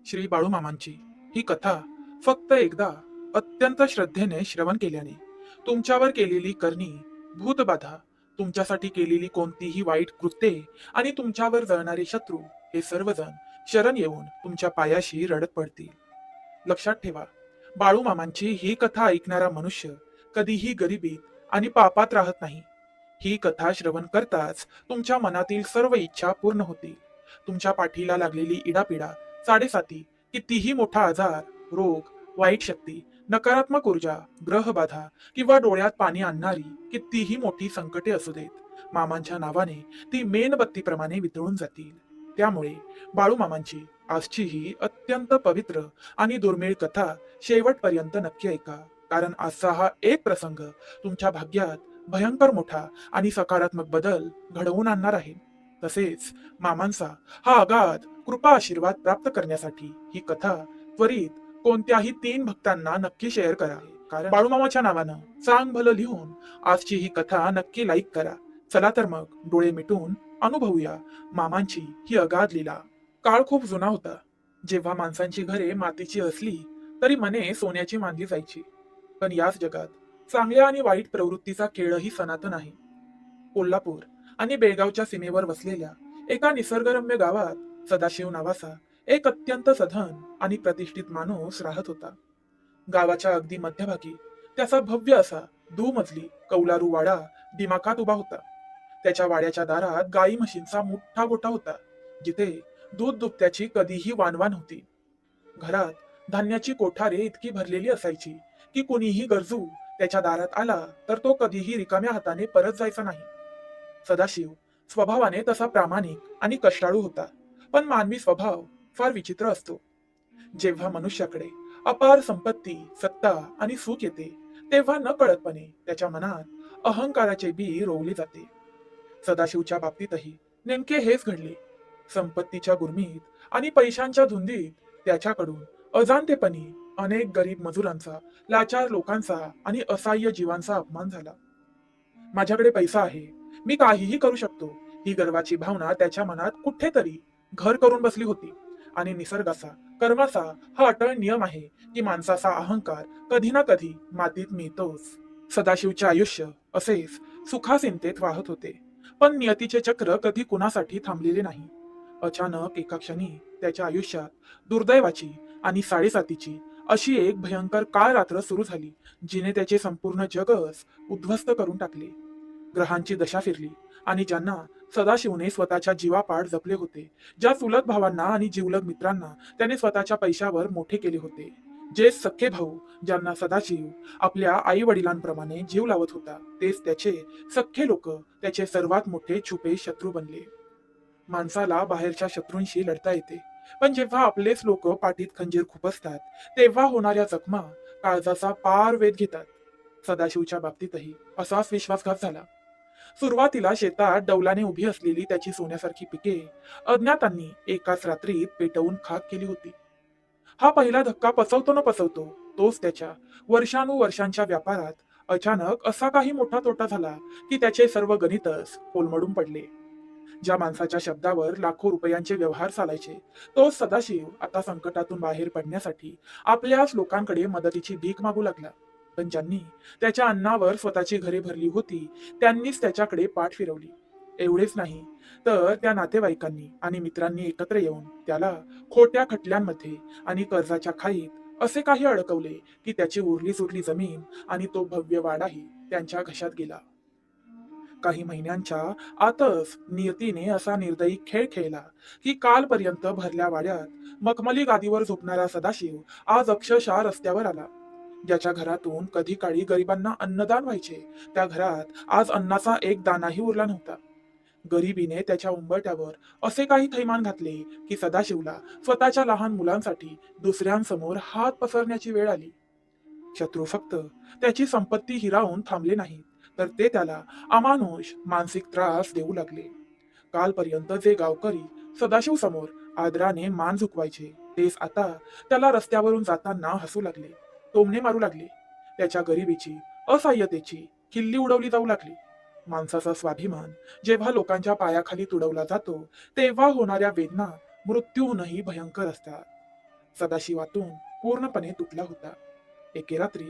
श्री बाळूमामांची ही कथा फक्त एकदा अत्यंत श्रद्धेने श्रवण केल्याने तुमच्यावर केलेली करणी, भूतबाधा, तुमच्यासाठी केलेली कोणतीही वाईट कृत्ये आणि तुमच्यावर जळणारे शत्रू हे सर्वजण शरण येऊन तुमच्या पायाशी रडत पडतील. लक्षात ठेवा, बाळूमामांची ही कथा ऐकणारा मनुष्य कधीही गरिबीत आणि पापात राहत नाही. ही कथा श्रवण करताच तुमच्या मनातील सर्व इच्छा पूर्ण होतील. तुमच्या पाठीला लागलेली इडापिडा, साडेसाती, कितीही मोठा आजार, रोग, वाईट शक्ती, नकारात्मक ऊर्जा, ग्रहबाधा किंवा डोळ्यात पाणी आणणारी कितीही मोठी संकटे असू देत, मामांच्या नावाने ती मेणबत्तीप्रमाणे वितळून जातील. त्यामुळे बाळूमामांची आजची ही अत्यंत पवित्र आणि दुर्मिळ कथा शेवटपर्यंत नक्की ऐका. कारण आजचा हा एक प्रसंग तुमच्या भाग्यात भयंकर मोठा आणि सकारात्मक बदल घडवून आणणार आहे. तसेच मामांचा हा अगाध कृपा आशीर्वाद प्राप्त करण्यासाठी ही कथा त्वरित कोणत्याही 3 भक्तांना नक्की शेअर करा. कारण बाळूमामाच्या नावानं चांग भलं लिहून आजची ही कथा नक्की लाईक करा. चला तर मग डोळे मिटून अनुभवूया मामांची ही अगाध लीला. काळ खूप जुना होता, जेव्हा माणसांची घरे मातीची असली तरी मने सोन्याची मानली जायची. पण याच जगात चांगल्या आणि वाईट प्रवृत्तीचा खेळही सनातन आहे. कोल्हापूर आणि बेळगावच्या सीमेवर वसलेल्या एका निसर्गरम्य गावात सदाशिव नावाचा एक अत्यंत सधन आणि प्रतिष्ठित माणूस राहत होता. गावाच्या अगदी मध्यभागी त्याचा भव्य असा दुमजली कौलारू वाडा दिमाखात उभा होता. त्याच्या वाड्याच्या दारात गाई म्हशींचा मोठा गोठा होता, जिथे दूध दुभत्याची कधीही वानवा होती. घरात धान्याची कोठारे इतकी भरलेली असायची की कुणीही गरजू त्याच्या दारात आला तर तो कधीही रिकाम्या हाताने परत जायचा नाही. सदाशिव स्वभावाने तसा प्रामाणिक आणि कष्टाळू होता. पण मानवी स्वभाव फार विचित्र असतो. जेव्हा मनुष्याकडे अपार संपत्ती, सत्ता आणि सुख येते, तेव्हा न कळतपणे त्याच्या मनात अहंकाराचे बी रोवले जाते. सदाशिवच्या बाबतीतही नेमके हेच घडले. संपत्तीच्या गुरमीत आणि पैशांच्या धुंदीत त्याच्याकडून अजाणतेपणी अनेक गरीब मजुरांचा, लाचार लोकांचा आणि असहाय्य जीवांचा अपमान झाला. माझ्याकडे पैसा आहे, मी काहीही करू शकतो, ही गर्वाची भावना त्याच्या मनात कुठेतरी घर करून बसली होती. आणि निसर्गाचा, कर्माचा हा अटळ नियम आहे की माणसाचा अहंकार कधी ना कधी मातीत मिळतोच. सदाशिवचे आयुष्य असेच सुखासिंतेत वाहत होते. पण नियतीचे चक्र कधी कुणासाठी थांबलेले नाही. अचानक एका क्षणी त्याच्या आयुष्यात दुर्दैवाची आणि साडेसातीची अशी एक भयंकर काळ रात्र सुरू झाली, जिने त्याचे संपूर्ण जगच उद्ध्वस्त करून टाकले. ग्रहांची दशा फिरली आणि ज्यांना सदाशिवने स्वतःच्या जीवापाड जपले होते, ज्या चुलत भावांना आणि जीवलग मित्रांना त्याने स्वतःच्या पैशावर मोठे केले होते, जे सख्खे भाऊ ज्यांना सदाशिव आपल्या आई वडिलांप्रमाणे जीव लावत होता, तेच त्याचे सख्खे लोक त्याचे सर्वात मोठे छुपे शत्रू बनले. माणसाला बाहेरच्या शत्रूंशी लढता येते, पण जेव्हा आपलेच लोक पाठीत खंजीर खुपसतात, तेव्हा होणाऱ्या जखमा काळजाचा पार वेध घेतात. सदाशिवच्या बाबतीतही असाच विश्वासघात झाला. सुरुवातीला शेतात डौलाने उभी असलेली त्याची सोन्यासारखी पिके अज्ञातांनी एकाच रात्रीत पेटवून खाक केली होती. हा पहिला धक्का पचवतो न पचवतो तोच त्याच्या वर्षानुवर्षांच्या व्यापारात अचानक असा काही मोठा तोटा झाला की त्याचे सर्व गणितच कोलमडून पडले. ज्या माणसाच्या शब्दावर लाखो रुपयांचे व्यवहार चालायचे, तो सदाशिव आता संकटातून बाहेर पडण्यासाठी आपल्याच लोकांकडे मदतीची भीक मागू लागला. पण ज्यांनी त्याच्या अन्नावर स्वतःची घरे भरली होती, त्यांनीच त्याच्याकडे पाठ फिरवली. एवढेच नाही, तर त्या नातेवाईकांनी आणि मित्रांनी एकत्र येऊन त्याला खोट्या खटल्यांमध्ये आणि कर्जाच्या खाईत असे काही अडकवले की त्याची उरली सुरली जमीन आणि तो भव्य वाडाही त्यांच्या घशात गेला. काही महिन्यांच्या आतच नियतीने असा निर्दयी खेळ खेळला की कालपर्यंत भरल्या वाड्यात मखमली गादीवर झोपणारा सदाशिव आज अक्षरशः रस्त्यावर आला. ज्याच्या घरातून कधी काळी गरिबांना अन्नदान व्हायचे, त्या घरात आज अन्नाचा एक दानाही उरला नव्हता. गरिबीने त्याच्या उंबरठ्यावर असे काही थैमान घातले की सदाशिवला स्वतःच्या लहान मुलांसाठी दुसऱ्यांसमोर हात पसरण्याची वेळ आली. शत्रू फक्त त्याची संपत्ती हिरावून थांबले नाहीत, तर ते त्याला अमानुष मानसिक त्रास देऊ लागले. कालपर्यंत जे गावकरी सदाशिव समोर आदराने मान झुकवायचे, तेच आता त्याला रस्त्यावरून जाताना हसू लागले, टोमणे मारू लागले. त्याच्या गरिबीची, असहाय्यतेची खिल्ली उडवली जाऊ लागली. माणसाचा स्वाभिमान जेव्हा लोकांच्या पायाखाली तुडवला जातो, तेव्हा होणाऱ्या वेदना मृत्यूहूनही भयंकर असतात. सदाशिवातून पूर्णपणे तुटला होता. एके रात्री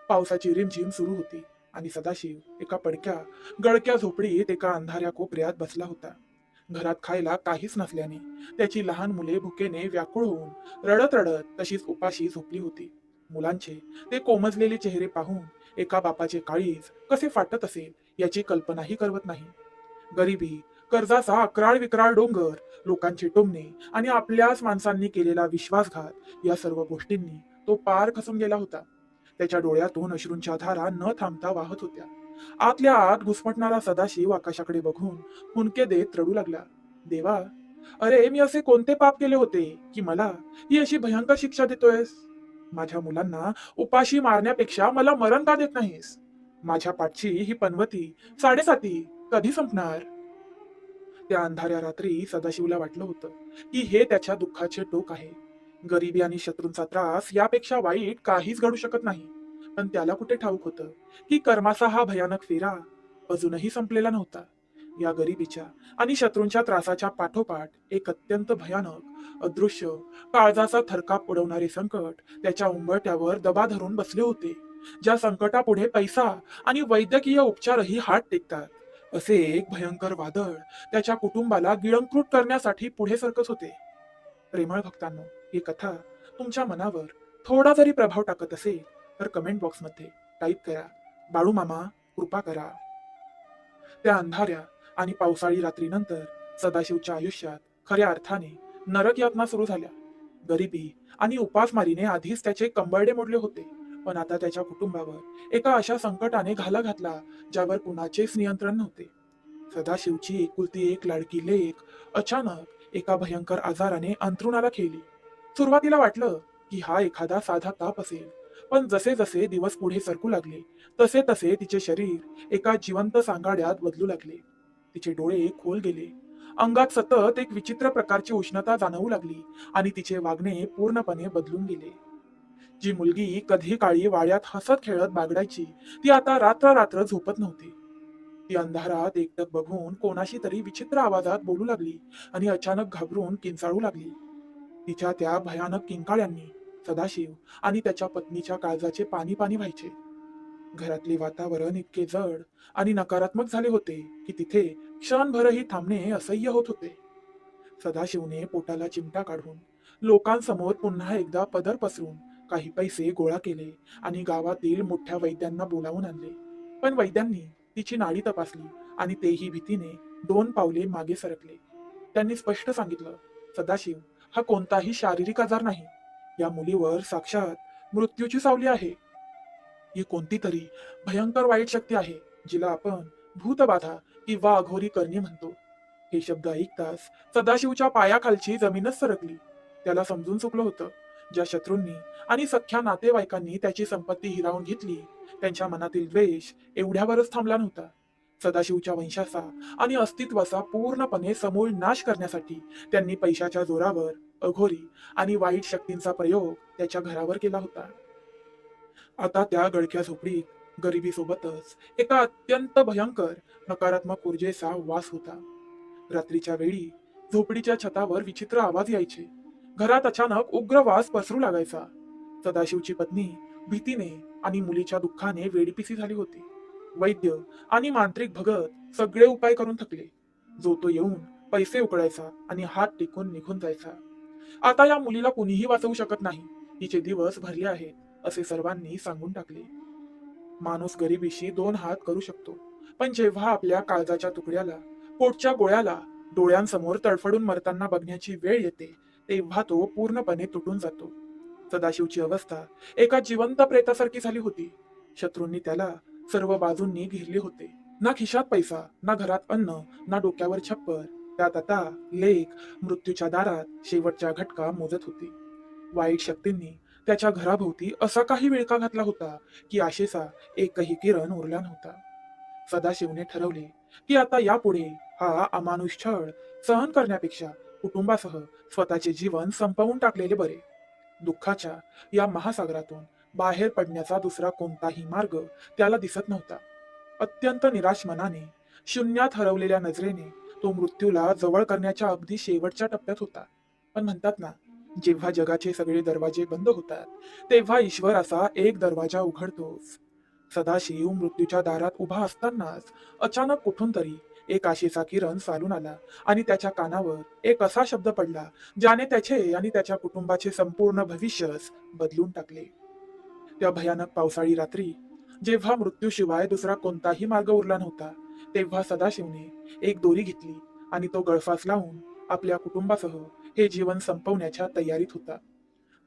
पावसाची रिमझिम सुरू होती आणि सदाशिव एका पडक्या गळक्या झोपडीत एका अंधाऱ्या कोपऱ्यात बसला होता. घरात खायला काहीच नसल्याने त्याची लहान मुले भुकेने व्याकुळ होऊन रडत रडत तशीच उपाशी झोपली होती. मुलांचे ते कोमजलेले चेहरे पाहून एका बापाचे काळीज कसे फाटत असेल याची कल्पनाही करवत नाही. गरिबी, कर्जाचा अक्राळ विक्राळ डोंगर, लोकांचे टोमणे आणि आपल्याच माणसांनी केलेला विश्वासघात या सर्व गोष्टींनी तो पार खचून गेला होता. त्याच्या डोळ्यातून अश्रूंच्या धारा न थांबता वाहत होत्या. आतल्या आत घुसमटणारा सदाशिव आकाशाकडे बघून हुंदके देत रडू लागला. देवा, अरे मी असे कोणते पाप केले होते की मला ही अशी भयंकर शिक्षा देतोयस? माझ्या मुलांना उपाशी मारण्यापेक्षा मला मरण का देत नाहीस? माझ्या पाठची ही पनवती साडेसाती कधी संपणार? त्या अंधाऱ्या रात्री सदाशिवला वाटलं होतं की हे त्याच्या दुःखाचे टोक आहे. गरिबी आणि शत्रूंचा त्रास यापेक्षा वाईट काहीच घडू शकत नाही. पण त्याला कुठे ठाऊक होतं की कर्माचा हा भयानक फेरा अजूनही संपलेला नव्हता. या गरिबीच्या आणि शत्रूंच्या त्रासाच्या पाठोपाठ एक अत्यंत भयानक, अदृश्य, काळजाचा थरकाप उडवणारे संकट त्याच्या उंबरठ्यावर दबा धरून बसले होते. ज्या संकटापुढे पैसा आणि वैद्यकीय उपचारही हात टेकतात, असे एक भयंकर वादळ त्याच्या कुटुंबाला गिळंकृत करण्यासाठी पुढे सरकत होते. प्रेमळ भक्तांनो, ही कथा तुमच्या मनावर थोडा जरी प्रभाव टाकत असेल तर कमेंट बॉक्समध्ये टाईप करा, बाळू मामा कृपा करा. त्या अंधाऱ्या आणि पावसाळी रात्रीनंतर सदाशिवच्या आयुष्यात खऱ्या अर्थाने नरक यातना सुरू झाल्या. गरिबी आणि उपासमारीने आधीच त्याचे कंबरडे मोडले होते, पण आता त्याच्या कुटुंबावर एका अशा संकटाने घाला घातला ज्यावर कुणाचेच नियंत्रण नव्हते. सदाशिवची एकुलती एक लाडकी लेक अचानक एका भयंकर आजाराने अंथरुणाला खेळली. सुरुवातीला वाटलं की हा एखादा साधा ताप असेल, पण जसे जसे दिवस पुढे सरकू लागले तसे तसे तिचे शरीर एका जिवंत सांगाड्यात बदलू लागले. तिचे डोळे खोल गेले, अंगात सतत एक विचित्र प्रकारची उष्णता जाणवू लागली आणि तिचे वागणे पूर्णपणे बदलून गेले. जी मुलगी कधी काळी वाड्यात हसत खेळत बागडायची, ती आता रात्र रात्र झोपत नव्हती. ती अंधारात एकटक बघून कोणाशी तरी विचित्र आवाजात बोलू लागली आणि अचानक घाबरून किंचाळू लागली. तिच्या त्या भयानक किंकाळ्यांनी सदाशिव आणि त्याच्या पत्नीच्या काळजाचे पाणी पाणी व्हायचे. घरातले वातावरण इतके जड आणि नकारात्मक झाले होते की तिथे क्षणभरही थांबणे असह्य होत होते. सदाशिवने पोटाला चिमटा काढून लोकांसमोर पुन्हा एकदा पदर पसरून काही पैसे गोळा केले आणि गावातील मोठ्या वैद्यांना बोलावून आणले. पण वैद्यांनी तिची नाडी तपासली आणि तेही भीतीने 2 पावले मागे सरकले. त्यांनी स्पष्ट सांगितलं, सदाशिव, हा कोणताही शारीरिक आजार नाही. या मुलीवर साक्षात मृत्यूची सावली आहे. ही कोणती तरी भयंकर वाईट शक्ती आहे, जिला आपण भूतबाधा किंवा अघोरी करणी म्हणतो. हे शब्द ऐकताच सदाशिवच्या पायाखालची जमीनच सरकली. त्याला समजून चुकलं होतं. ज्या शत्रूंनी आणि सख्या नातेवाईकांनी त्याची संपत्ती हिरावून घेतली, त्यांच्या मनातील द्वेष एवढ्यावरच थांबला नव्हता. सदाशिवच्या वंशाचा आणि अस्तित्वाचा पूर्णपणे समूळ नाश करण्यासाठी त्यांनी पैशाच्या जोरावर अघोरी आणि वाईट शक्तींचा प्रयोग त्याच्या घरावर केला होता. आता त्या गळक्या झोपडीत गरिबीसोबतच एका अत्यंत भयंकर नकारात्मक ऊर्जेचा वास होता. रात्रीच्या वेळी झोपडीच्या छतावर विचित्र आवाज यायचे. घरात अचानक उग्र वास पसरू लागायचा. सदाशिवची पत्नी भीतीने आणि मुलीच्या दुःखाने वेडीपिसी झाली होती. वैद्य आणि मांत्रिक भगत सगळे उपाय करून थकले. जो तो येऊन पैसे उकळायचा आणि हात टेकून निघून जायचा. आता या मुलीला कुणीही वाचवू शकत नाही, तिचे दिवस भरले आहेत, असे सर्वांनी सांगून टाकले. माणूस गरिबीशी 2 हात करू शकतो, पण जेव्हा आपल्या काळजाच्या तुकड्याला, पोटच्या गोळ्याला डोळ्यांसमोर तडफडून मरताना बघण्याची वेळ येते, तेव्हा तो पूर्णपणे तुटून जातो. सदाशिवची अवस्था एका जिवंत प्रेतासारखी झाली होती. शत्रूंनी त्याला सर्व बाजूंनी घेरले होते. ना खिशात पैसा, ना घरात अन्न, ना डोक्यावर छप्पर. त्यात आता लेक मृत्यूच्या दारात शेवटच्या घटका मोजत होती. वाईट शक्तींनी त्याच्या घराभोवती असा काही विळखा घातला होता की आशेचा एकही किरण उरला नव्हता. सदाशिवने ठरवले की आता यापुढे हा अमानुष छळ सहन करण्यापेक्षा कुटुंबासह स्वतःचे जीवन संपवून टाकलेले बरे. दुःखाच्या या महासागरातून बाहेर पडण्याचा दुसरा कोणताही मार्ग त्याला दिसत नव्हता. अत्यंत निराश मनाने, शून्यात हरवलेल्या नजरेने तो मृत्यूला जवळ करण्याच्या अगदी शेवटच्या टप्प्यात होता. पण म्हणतात ना, जेव्हा जगाचे सगळे दरवाजे बंद होतात तेव्हा ईश्वर असा एक दरवाजा उघडतोच. सदाशिव मृत्यूच्या दारात उभा असतानाच अचानक कुठून तरी एक आशेचा किरण चालून आला आणि त्याच्या कानावर एक असा शब्द पडला ज्याने त्याचे आणि त्याच्या कुटुंबाचे संपूर्ण भविष्यच बदलून टाकले. त्या भयानक पावसाळी रात्री जेव्हा मृत्यूशिवाय दुसरा कोणताही मार्ग उरला नव्हता तेव्हा सदाशिवने एक दोरी घेतली आणि तो गळफास लावून आपल्या कुटुंबासह हे जीवन संपवण्याच्या तयारीत होता.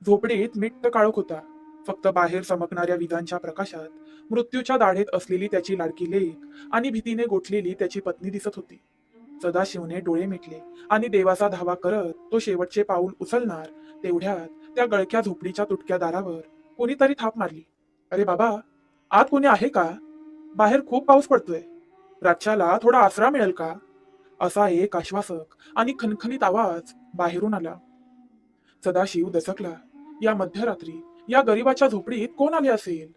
झोपडीत मिट्ट काळोख होता. फक्त बाहेर चमकणाऱ्या विजांच्या प्रकाशात मृत्यूच्या दाढेत असलेली त्याची लाडकी लेक आणि भीतीने गोठलेली त्याची पत्नी दिसत होती. सदाशिवने डोळे मिटले आणि देवाचा धावा करत तो शेवटचे पाऊल उचलणार तेवढ्यात त्या गळक्या झोपडीच्या तुटक्या दारावर कोणीतरी थाप मारली. अरे बाबा, आत कोणी आहे का? बाहेर खूप पाऊस पडतोय. रातच्याला थोडा आसरा मिळेल का? असा एक आश्वासक आणि खणखणीत आवाज बाहेरून आला. सदाशिव दचकला. या मध्यरात्री या गरीबाच्या झोपडीत कोण आले असेल?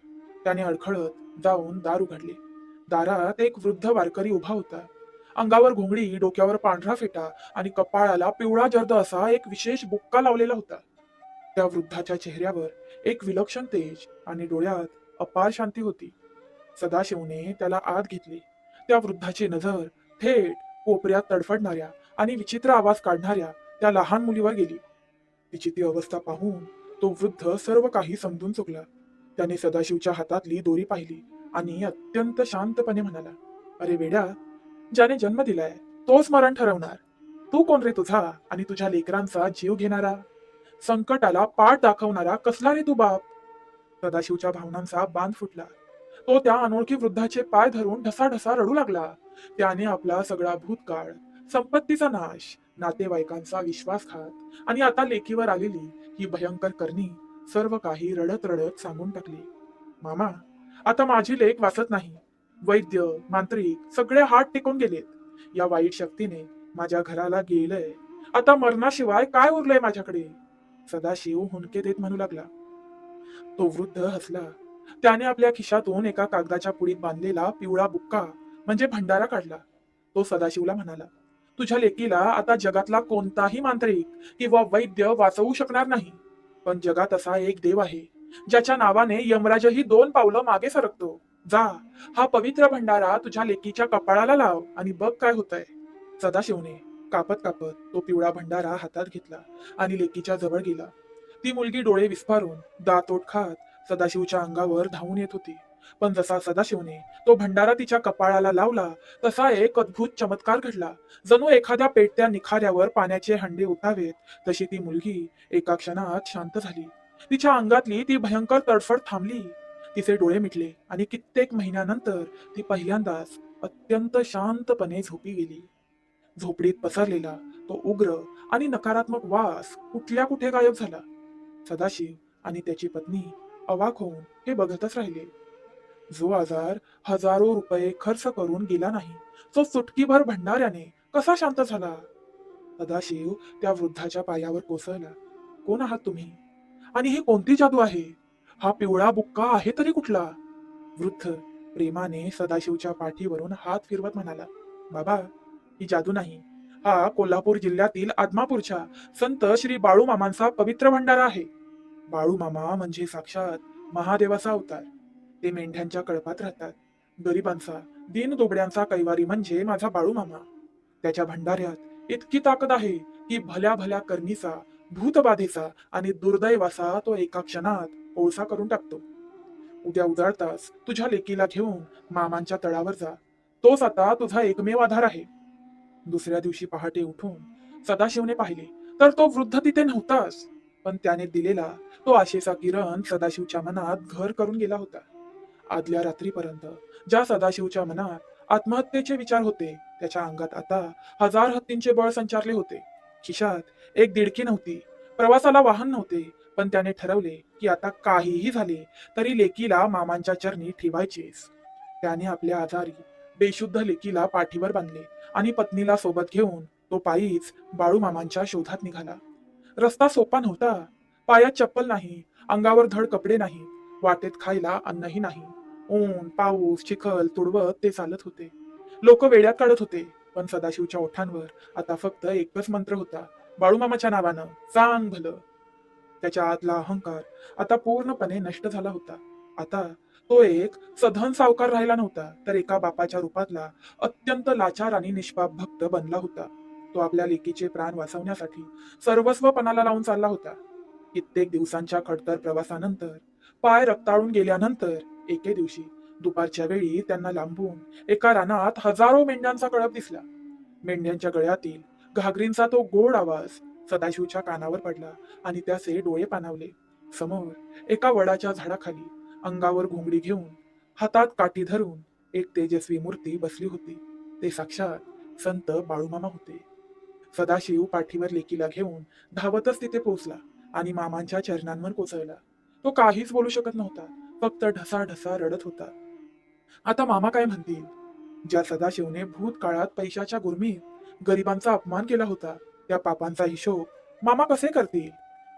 त्याने अडखळत जाऊन दार उघडले. दारात एक वृद्ध वारकरी उभा होता. अंगावर घोंगडी, डोक्यावर पांढरा फेटा आणि कपाळाला पिवळा जर्द असा एक विशेष बुक्का लावलेला होता. त्या वृद्धाच्या चेहऱ्यावर एक विलक्षण तेज आणि डोळ्यात अपार शांती होती. सदाशिवने त्याला आत घेतले. त्या वृद्धाची नजर थेट कोपऱ्यात तडफडणाऱ्या आणि विचित्र आवाज काढणाऱ्या त्या लहान मुलीवर गेली. तिची ती अवस्था पाहून तो वृद्ध सर्व काही समजून चुकला. त्याने सदाशिवच्या हातातली दोरी पाहिली आणि अत्यंत शांतपणे म्हणाला, अरे वेड्या, ज्याने जन्म दिलाय तोच मरण ठरवणार. तू कोण रे तुझा आणि तुझ्या लेकरांचा जीव घेणारा? संकटाला पाठ दाखवणारा कसला रे तू बाप? सदाशिवच्या भावनांचा बांध फुटला. तो त्या अनोळखी वृद्धाचे पाय धरून ढसाढसा रडू लागला. त्याने आपला सगळा भूतकाळ, संपत्तीचा नाश, नातेवाईकांचा विश्वासघात आणि आता लेकीवर आलेली ही भयंकर करणी सर्व काही रडत रडत सांगून टाकली. मामा, आता माझी लेक वाचत नाही. वैद्य, मांत्रिक सगळे हात टेकून गेलेत. या वाईट शक्तीने माझ्या घराला गेलंय. आता मरणाशिवाय काय उरलंय माझ्याकडे? सदाशिव हुंदके देत म्हणू लागला. तो वृद्ध हसला. त्याने आपल्या खिशातून एका कागदाच्या पुडीत बांधलेला पिवळा बुक्का म्हणजे भंडारा काढला. तो सदाशिवला म्हणाला, तुझ्या लेकीला आता जगातला कोणताही मांत्रिक किंवा वैद्य वाचवू शकणार नाही. पण जगात असा एक देव आहे ज्याच्या नावाने यमराजही 2 पावलं मागे सरकतो. जा, हा पवित्र भंडारा तुझ्या लेकीच्या कपाळाला लाव आणि बघ काय होतंय. सदाशिवने कापत कापत तो पिवळा भंडारा हातात घेतला आणि लेकीच्या जवळ गेला. ती मुलगी डोळे विस्फारून दातोट खात सदाशिवच्या अंगावर धावून येत होती. पण जसा सदाशिवने तो भंडारा तिच्या कपाळाला लावला तसा एक अद्भुत चमत्कार घडला. जणू एखाद्या पेटत्या निखाऱ्यावर पाण्याचे हंडे उठावेत तशी ती मुलगी एका क्षणात शांत झाली. तिच्या अंगातली ती भयंकर तडफड थांबली. तिचे डोळे मिटले आणि कित्येक महिन्यानंतर ती पहिल्यांदाच अत्यंत शांतपणे झोपी गेली. झोपडीत पसरलेला तो उग्र आणि नकारात्मक वास कुठल्या कुठे गायब झाला. सदाशिव आणि त्याची पत्नी अवाक होऊन हे बघतच राहिले. जो आजार हजारो रुपये खर्च करून गेला नाही, तो चुटकीभर भंडाऱ्याने कसा शांत झाला? सदाशिव त्या वृद्धाच्या पायावर कोसळला. कोण आहात तुम्ही? आणि ही कोणती जादू आहे? हा पिवळा बुक्का आहे तरी कुठला? वृद्ध प्रेमाने सदाशिवच्या पाठीवरून हात फिरवत म्हणाला, बाबा, ही जादू नाही. हा कोल्हापूर जिल्ह्यातील आदमापूरच्या संत श्री बाळू मामांचा पवित्र भंडारा आहे. बाळू मामा म्हणजे साक्षात महादेवाचा अवतार. ते मेंढ्यांच्या कळपात राहतात. गरिबांचा, दीन दुबळ्यांचा कैवारी म्हणजे माझा बाळू मामा. त्याच्या भंडाऱ्यात इतकी ताकद आहे की भल्या भल्या करणीचा, भूतबाधेचा आणि दुर्दैवाचा तो एका क्षणात कोळसा करून टाकतो. उद्या उजाडताच तुझ्या लेकीला घेऊन मामांच्या तळावर जा. तोच आता तुझा एकमेव आधार आहे. दुसऱ्या दिवशी पहाटे उठून सदाशिवने पाहिले तर तो वृद्ध तिथे नव्हताच. पण त्याने दिलेला तो आशेचा किरण सदाशिवच्या मनात घर करून गेला होता. आदल्या रात्रीपर्यंत ज्या सदाशिवच्या मनात आत्महत्येचे विचार होते त्याच्या अंगात आता 1000 हत्तींचे बळ संचारले होते. खिशात एक दिडकी नव्हती, प्रवासाला वाहन नव्हते, पण त्याने ठरवले की आता काहीही झाले तरी लेकीला मामांच्या चरणी ठेवायचेच. त्याने आपल्या आजारी बेशुद्ध लेकीला पाठीवर बांधले आणि पत्नीला सोबत घेऊन तो पायीच बाळू मामांच्या शोधात निघाला. रस्ता सोपा नव्हता. पायात चप्पल नाही, अंगावर धड कपडे नाही, वाटेत खायला अन्नही नाही. ऊन, पाऊस, चिखल तुडवत ते चालत होते. लोक वेड्यात काढत होते, पण सदाशिवच्या ओठांवर आता फक्त एकच मंत्र होता, बाळूमामाच्या नावानं सांग भलं. त्याच्या आतला अहंकार आता पूर्णपणे नष्ट झाला होता. आता तो एक सधन सावकार राहिला नव्हता, तर एका बापाच्या रूपातला अत्यंत लाचार आणि निष्पाप भक्त बनला होता. तो आपल्या लेकीचे प्राण वाचवण्यासाठी सर्वस्व पणाला लावून चालला होता. कित्येक दिवसांच्या खडतर प्रवासानंतर, पाय रक्ताळून गेल्यानंतर, एके दिवशी दुपारच्या वेळी त्यांना लांबून एका रानात हजारो मेंढ्यांचा कळप दिसला. मेंढ्यांच्या गळ्यातील घागरींचा तो गोड आवाज सदाशिवच्या कानावर पडला आणि त्याचे डोळे पाणावले. समोर एका वडाच्या झाडाखाली अंगावर घोंगडी घेऊन, हातात काठी धरून एक तेजस्वी मूर्ती बसली होती. ते साक्षात संत बाळूमामा होते. सदाशिव पाठीवर लेकीला घेऊन धावतच तिथे पोहोचला आणि मामांच्या चरणांवर कोसळला. तो काहीच बोलू शकत नव्हता, फक्त ढसाढसा रडत होता. आता मामा काय म्हणतील? ज्या सदाशिवने भूतकाळात पैशाच्या गुरमीत गरिबांचा अपमान केला होता, त्या पापांचा हिशोब मामा कसे करतील?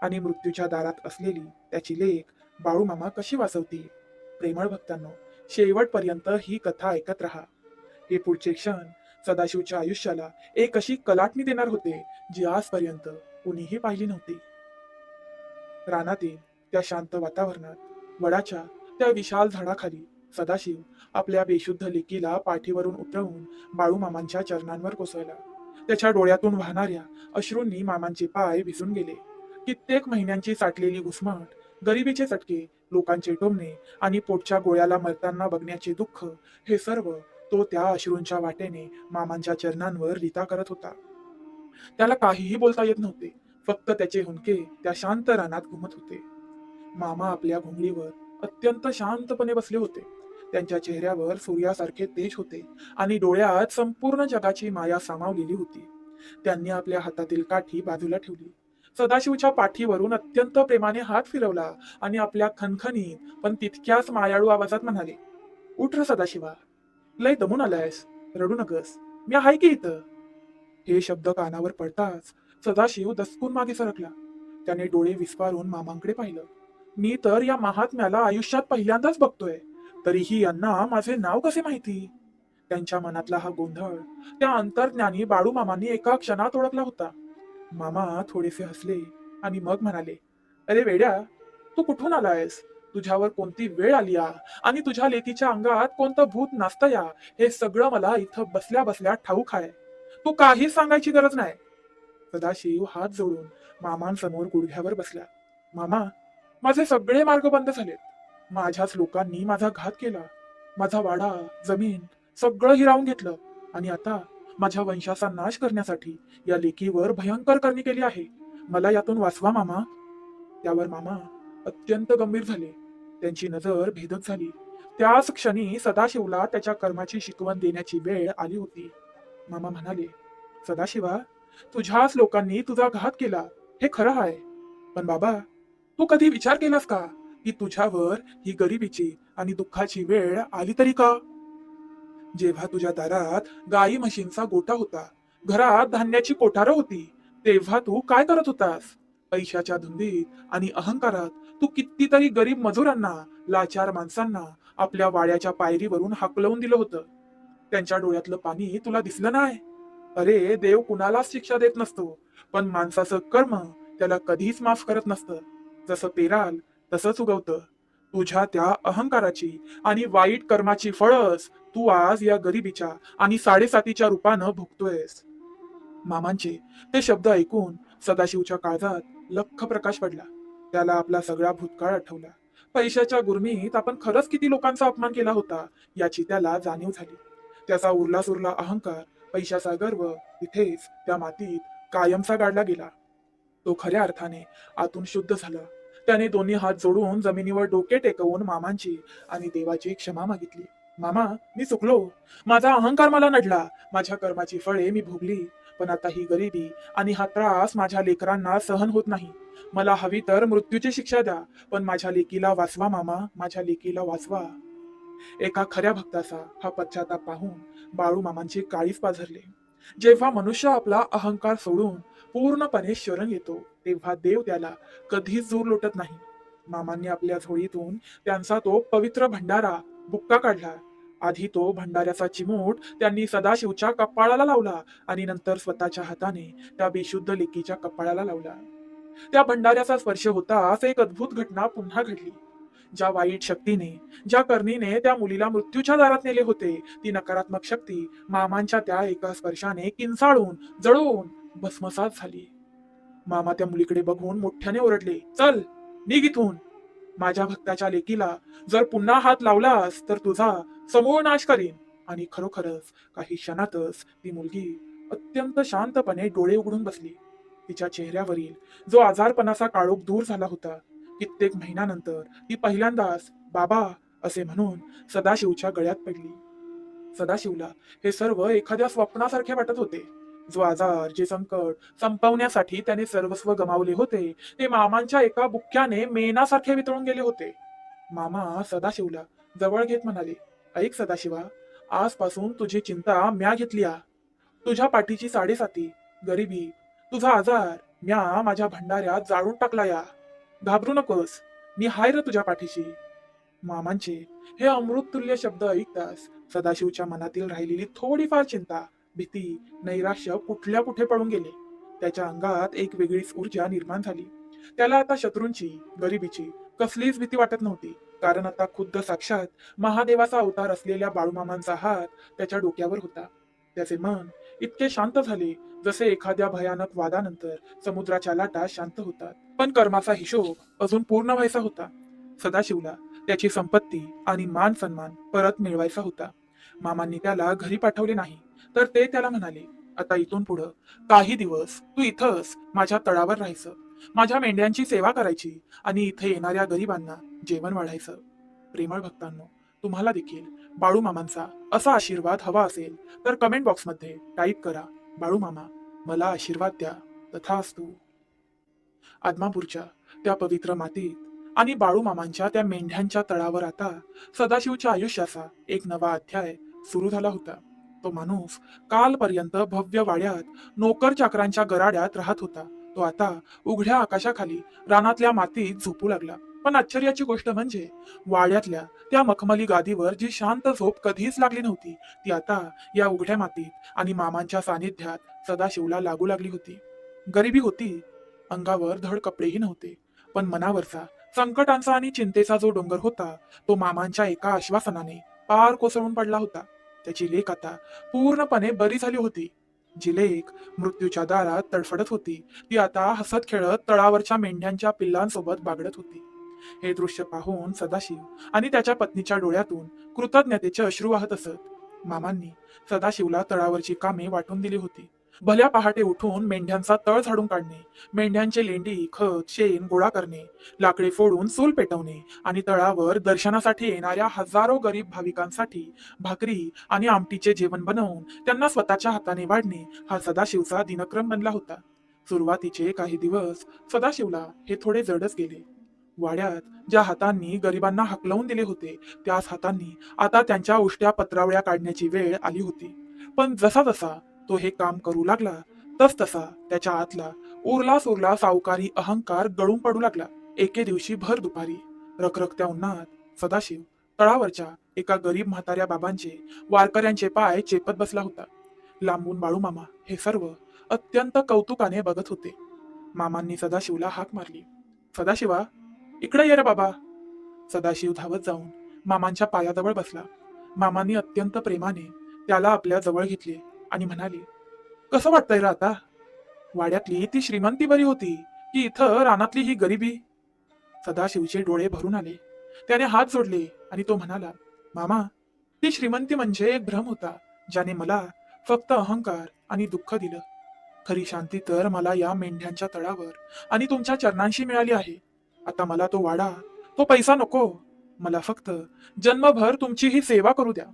आणि मृत्यूच्या दारात असलेली त्याची लेक बाळू मामा कशी वाचवतील? प्रेमळ भक्तांनो, शेवटपर्यंत ही कथा ऐकत राहा. हे पुढचे क्षण सदाशिवच्या आयुष्याला एक अशी कलाटणी देणार होते, जी आजपर्यंत कुणीही पाहिली नव्हती. रानातील त्या शांत वातावरणात, वडाच्या त्या विशाल झाडाखाली सदाशिव आपल्या बेशुद्ध लेकीला पाठीवरून उतरवून बाळूमामांच्या चरणांवर कोसळला. त्याच्या डोळ्यातून वाहणाऱ्या अश्रूंनी मामांचे पाय भिजून गेले. कित्येक महिन्यांची साठलेली घुसमट, गरिबीचे चटके, लोकांचे टोमणे आणि पोटच्या गोळ्याला मरताना बघण्याचे दुःख, हे सर्व तो त्या अश्रूंच्या वाटेने मामांच्या चरणांवर रीता करत होता. त्याला काहीही बोलता येत नव्हते, फक्त त्याचे हुंदके त्या शांत रानात घुमत होते. मामा आपल्या घोंगडीवर अत्यंत शांतपणे बसले होते. त्यांच्या चेहऱ्यावर सूर्यासारखे तेज होते आणि डोळ्यात संपूर्ण जगाची माया सामावलेली होती. त्यांनी आपल्या हातातील काठी बाजूला ठेवली, सदाशिवच्या पाठीवरून अत्यंत प्रेमाने हात फिरवला आणि आपल्या खणखणीत पण तितक्याच मायाळू आवाजात म्हणाले, "उठ र सदाशिवा, लय दमून आलायस, रडू नकस, मी आहे की इथं." हे शब्द कानावर पडताच सदाशिव दचकून मागे सरकला. त्याने डोळे विस्फारून मामांकडे पाहिलं. "मी तर या महात्म्याला आयुष्यात पहिल्यांदाच बघतोय, तरीही यांना माझे नाव कसे माहिती?" त्यांच्या मनातला हा गोंधळ त्या अंतर्ज्ञानी बाळूमामांनी एका क्षणात ओळखला होता. मामा थोडेसे हसले आणि मग म्हणाले, "अरे वेड्या, तू कुठून आलायस? तुझ्यावर कोणती वेळ आली या आणि तुझ्या लेकीच्या अंगात कोणतं भूत नाचतं या, हे सगळं मला इथं बसल्या बसल्या ठाऊक आहे. तू काहीच सांगायची गरज नाही." सदाशिव हात जोडून मामांसमोर गुडघ्यावर बसला. "मामा, माझे सगळे मार्ग बंद झालेत. माझ्याच लोकांनी माझा घात केला. माझा वाडा, जमीन सगळं हिरावून घेतलं आणि आता माझ्या वंशाचा नाश करण्यासाठी या लेकीवर भयंकर करणी केली आहे. मला यातून वाचवा मामा." त्यावर मामा अत्यंत गंभीर झाले. त्यांची नजर भेदक झाली. त्याच क्षणी सदाशिवला त्याच्या कर्माची शिकवण देण्याची वेळ आली होती. मामा म्हणाले, "सदाशिवा, तुझ्याच लोकांनी तुझा घात केला, हे खरं आहे. पण बाबा, तू कधी विचार केलास का की तुझ्यावर ही गरिबीची आणि दुःखाची वेळ आली तरी का? जेव्हा तुझ्या दारात गाई म्हशींचा गोठा होता, घरात धान्याची कोठारं होती, तेव्हा तू काय करत होतास? पैशाच्या धुंदीत आणि अहंकारात तू कितीतरी गरीब मजुरांना, लाचार माणसांना आपल्या वाड्याच्या पायरीवरून हाकलवून दिलं होतं. त्यांच्या डोळ्यातलं पाणी तुला दिसलं नाही? अरे, देव कुणालाच शिक्षा देत नसतो, पण माणसाचं कर्म त्याला कधीच माफ करत नसतं. जसं पेराल तसंच उगवतं. तुझ्या त्या अहंकाराची आणि वाईट कर्माची फळच तू आज या गरिबीच्या आणि साडेसातीच्या रूपानं भुगतोयस." मामांचे ते शब्द ऐकून सदाशिवच्या काळजात लख्ख प्रकाश पडला. त्याला आपला सगळा भूतकाळ आठवला. पैशाच्या गुरमीत आपण खरंच किती लोकांचा अपमान केला होता, याची त्याला जाणीव झाली. त्याचा उरला सुरला अहंकार, पैशाचा गर्व तिथेच त्या मातीत कायमचा गाडला गेला. तो खऱ्या अर्थाने आतून शुद्ध झाला. त्याने दोन्ही हात जोडून जमिनीवर डोके टेकवून मामांची आणि देवाची क्षमा मागितली. "मामा, मी चुकलो. माझा अहंकार मला नडला. माझ्या कर्माची फळे मी भोगली. पण आता ही गरिबी आणि हा त्रास माझ्या लेकरांना सहन होत नाही. मला हवी तर मृत्यूची शिक्षा द्या, पण माझ्या लेकीला वाचवा मामा, माझ्या लेकीला वाचवा." एका खऱ्या भक्ताचा हा पश्चाताप पाहून बाळू मामांची काळीच पाझरले. जेव्हा मनुष्य आपला अहंकार सोडून पूर्णपणे शरण येतो, तेव्हा देव त्याला कधीच दूर लोटत नाही. मामांनी आपल्या झोळीतून त्यांचा तो पवित्र भंडारा, बुक्का काढला. आधी तो भंडाऱ्याचा चिमूट त्यांनी सदाशिवच्या कपाळाला लावला आणि नंतर स्वतःच्या हाताने त्या बेशुद्ध लेकीच्या कपाळाला लावला. त्या भंडाऱ्याचा स्पर्श होताच एक अद्भुत घटना पुन्हा घडली. ज्या वाईट शक्तीने, ज्या करणीने त्या मुलीला मृत्यूच्या दारात नेले होते, ती नकारात्मक शक्ती मामांच्या त्या एका स्पर्शाने किंचाळून, जळून भस्मसात झाली. मामा त्या मुलीकडे बघून मोठ्याने ओरडले, चल, निघ इथून. माझ्या भक्ताच्या लेकीला जर पुन्हा हात लावलास तर तुझा समूळ नाश करीन. आणि खरोखरच काही क्षणातच ती मुलगी अत्यंत शांतपणे डोळे उघडून बसली. तिच्या चेहऱ्यावरील जो आजारपणाचा काळोख दूर झाला होता. कित्येक महिन्यानंतर ती पहिल्यांदाच बाबा असे म्हणून सदाशिवच्या गळ्यात पडली. सदाशिवला हे सर्व एखाद्या स्वप्नासारखे वाटत होते. जो आजार, जे संकट संपवण्यासाठी त्याने सर्वस्व गमावले होते, ते मामांच्या एका बुक्क्याने मेणासारखे वितळून गेले होते. मामा सदाशिवला जवळ घेत म्हणाले, ऐक सदाशिवा, आजपासून तुझी चिंता म्या घेतली आ. तुझ्या पाठीची साडेसाती, गरिबी, तुझा आजार म्या माझ्या भंडाऱ्यात जाळून टाकला या. घाबरू नकोस, मी हाय र तुझ्या पाठीशी. मामांचे हे अमृततुल्य शब्द ऐकताच सदाशिवच्या मनातील राहिलेली थोडीफार चिंता, भीती, नैराश्य कुठल्या कुठे पळून गेले. त्याच्या अंगात एक वेगळीच ऊर्जा निर्माण झाली. त्याला आता शत्रूंची, गरिबीची कसलीच भीती वाटत नव्हती. कारण आता खुद्द साक्षात महादेवाचा अवतार असलेल्या बाळूमामांचा हात त्याच्या डोक्यावर होता. त्याचे मन इतके शांत झाले, जसे एखाद्या भयानक वादानंतर समुद्राच्या लाटा शांत होतात. पण कर्माचा हिशोब अजून पूर्ण व्हायचा होता. सदाशिवला त्याची संपत्ती आणि मान सन्मान परत मिळवायचा होता. मामांनी त्याला घरी पाठवले नाही, तर ते त्याला म्हणाले, आता इथून पुढं काही दिवस तू इथंच माझ्या तळावर राहायचं, माझ्या मेंढ्यांची सेवा करायची आणि इथे येणाऱ्या गरिबांना जेवण वाढायचं. प्रेमळ भक्तांनो, तुम्हाला देखील बाळू मामांचा असा आशीर्वाद हवा असेल तर कमेंट बॉक्समध्ये टाईप करा, बाळू मामा मला आशीर्वाद द्या, तथास्तु. आदमापूरच्या त्या पवित्र मातीत आणि बाळू मामांच्या त्या मेंढ्यांच्या तळावर आता सदाशिवच्या आयुष्याचा एक नवा अध्याय सुरू झाला होता. तो माणूस कालपर्यंत भव्य वाड्यात नोकर चाकरांच्या गराड्यात राहत होता. तो आता उघड्या आकाशाखाली रानातल्या मातीत झोपू लागला. पण आश्चर्याची गोष्ट म्हणजे वाड्यातल्या त्या मखमली गादीवर जी शांत झोप कधीच लागली नव्हती, ती आता या उघड्या मातीत आणि मामांच्या सानिध्यात सदाशिवला लागू लागली होती. गरिबी होती, अंगावर धड कपडेही नव्हते, पण मनावरचा संकटांचा आणि चिंतेचा जो डोंगर होता, तो मामांच्या एका आश्वासनाने पार कोसळून पडला होता. त्याची लेक आता पूर्णपणे बरी झाली होती. जी लेक मृत्यूच्या दारात तडफडत होती, ती आता हसत खेळत तळावरच्या मेंढ्यांच्या पिल्लांसोबत बागडत होती. हे दृश्य पाहून सदाशिव आणि त्याच्या पत्नीच्या डोळ्यातून कृतज्ञतेचे अश्रू वाहत असत. मामांनी सदाशिवला तळावरची कामे वाटून दिली होती. भल्या पहाटे उठून मेंढ्यांचा तळ झाडून काढणे, मेंढ्यांचे लेंडी, खत, शेण गोळा करणे, लाकडे फोडून चूल पेटवणे आणि तळावर दर्शनासाठी येणाऱ्या हजारो गरीब भाविकांसाठी भाकरी आणि आमटीचे जेवण बनवून त्यांना स्वतःच्या हाताने वाढणे, हा सदाशिवचा दिनक्रम बनला होता. सुरुवातीचे काही दिवस सदाशिवला हे थोडे जडच गेले. वाड्यात ज्या हातांनी गरिबांना हकलवून दिले होते, त्याच हातांनी आता त्यांच्या उष्ट्या पत्रावळ्या काढण्याची वेळ आली होती. पण जसा जसा तो हे काम करू लागला, तस तसा त्याच्या आतला उरला सुरला सावकारी अहंकार गळून पडू लागला. एके दिवशी भर दुपारी रखरखत्या उन्हात सदाशिव तळावरच्या एका गरीब म्हाताऱ्या बाबांचे, वारकऱ्यांचे पाय चेपत बसला होता. लांबून बाळूमामा हे सर्व अत्यंत कौतुकाने बघत होते. मामांनी सदाशिवला हाक मारली, सदाशिवा, इकडे ये रे बाबा. सदाशिव धावत जाऊन मामांच्या पायाजवळ बसला. मामांनी अत्यंत प्रेमाने त्याला आपल्या जवळ घेतले आणि म्हणाले, कसं वाटतंय रे आता? वाड्यातली ती श्रीमंती बरी होती की इथं रानातली ही गरिबी? सदाशिवचे डोळे भरून आले. त्याने हात जोडले आणि तो म्हणाला, मामा, ती श्रीमंती म्हणजे एक भ्रम होता, ज्याने मला फक्त अहंकार आणि दुःख दिलं. खरी शांती तर मला या मेंढ्यांच्या तळावर आणि तुमच्या चरणांशी मिळाली आहे. आता मला तो वाडा, तो पैसा नको. मला फक्त जन्मभर तुमची ही सेवा करू द्या.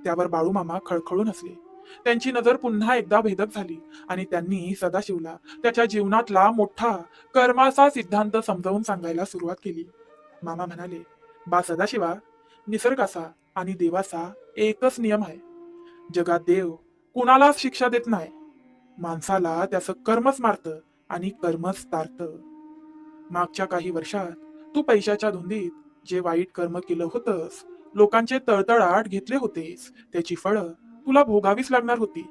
त्यावर बाळूमामा खळखळून हसले. त्यांची नजर पुन्हा एकदा भेदक झाली आणि त्यांनी सदाशिवला त्याच्या जीवनातला मोठा कर्माचा सिद्धांत समजावून सांगायला सुरुवात केली. मामा म्हणाले, बा सदाशिवा, निसर्गाचा आणि देवाचा एकच नियम आहे. जगात देव कुणालाच शिक्षा देत नाही. माणसाला त्याचं कर्मच मारतं आणि कर्मच तारतं. मागच्या काही वर्षात तू पैशाच्या धुंदीत जे वाईट कर्म केलं होतंस, लोकांचे तळतळाट घेतले होतेस, त्याची फळं तुला भोगावीच लागणार होती.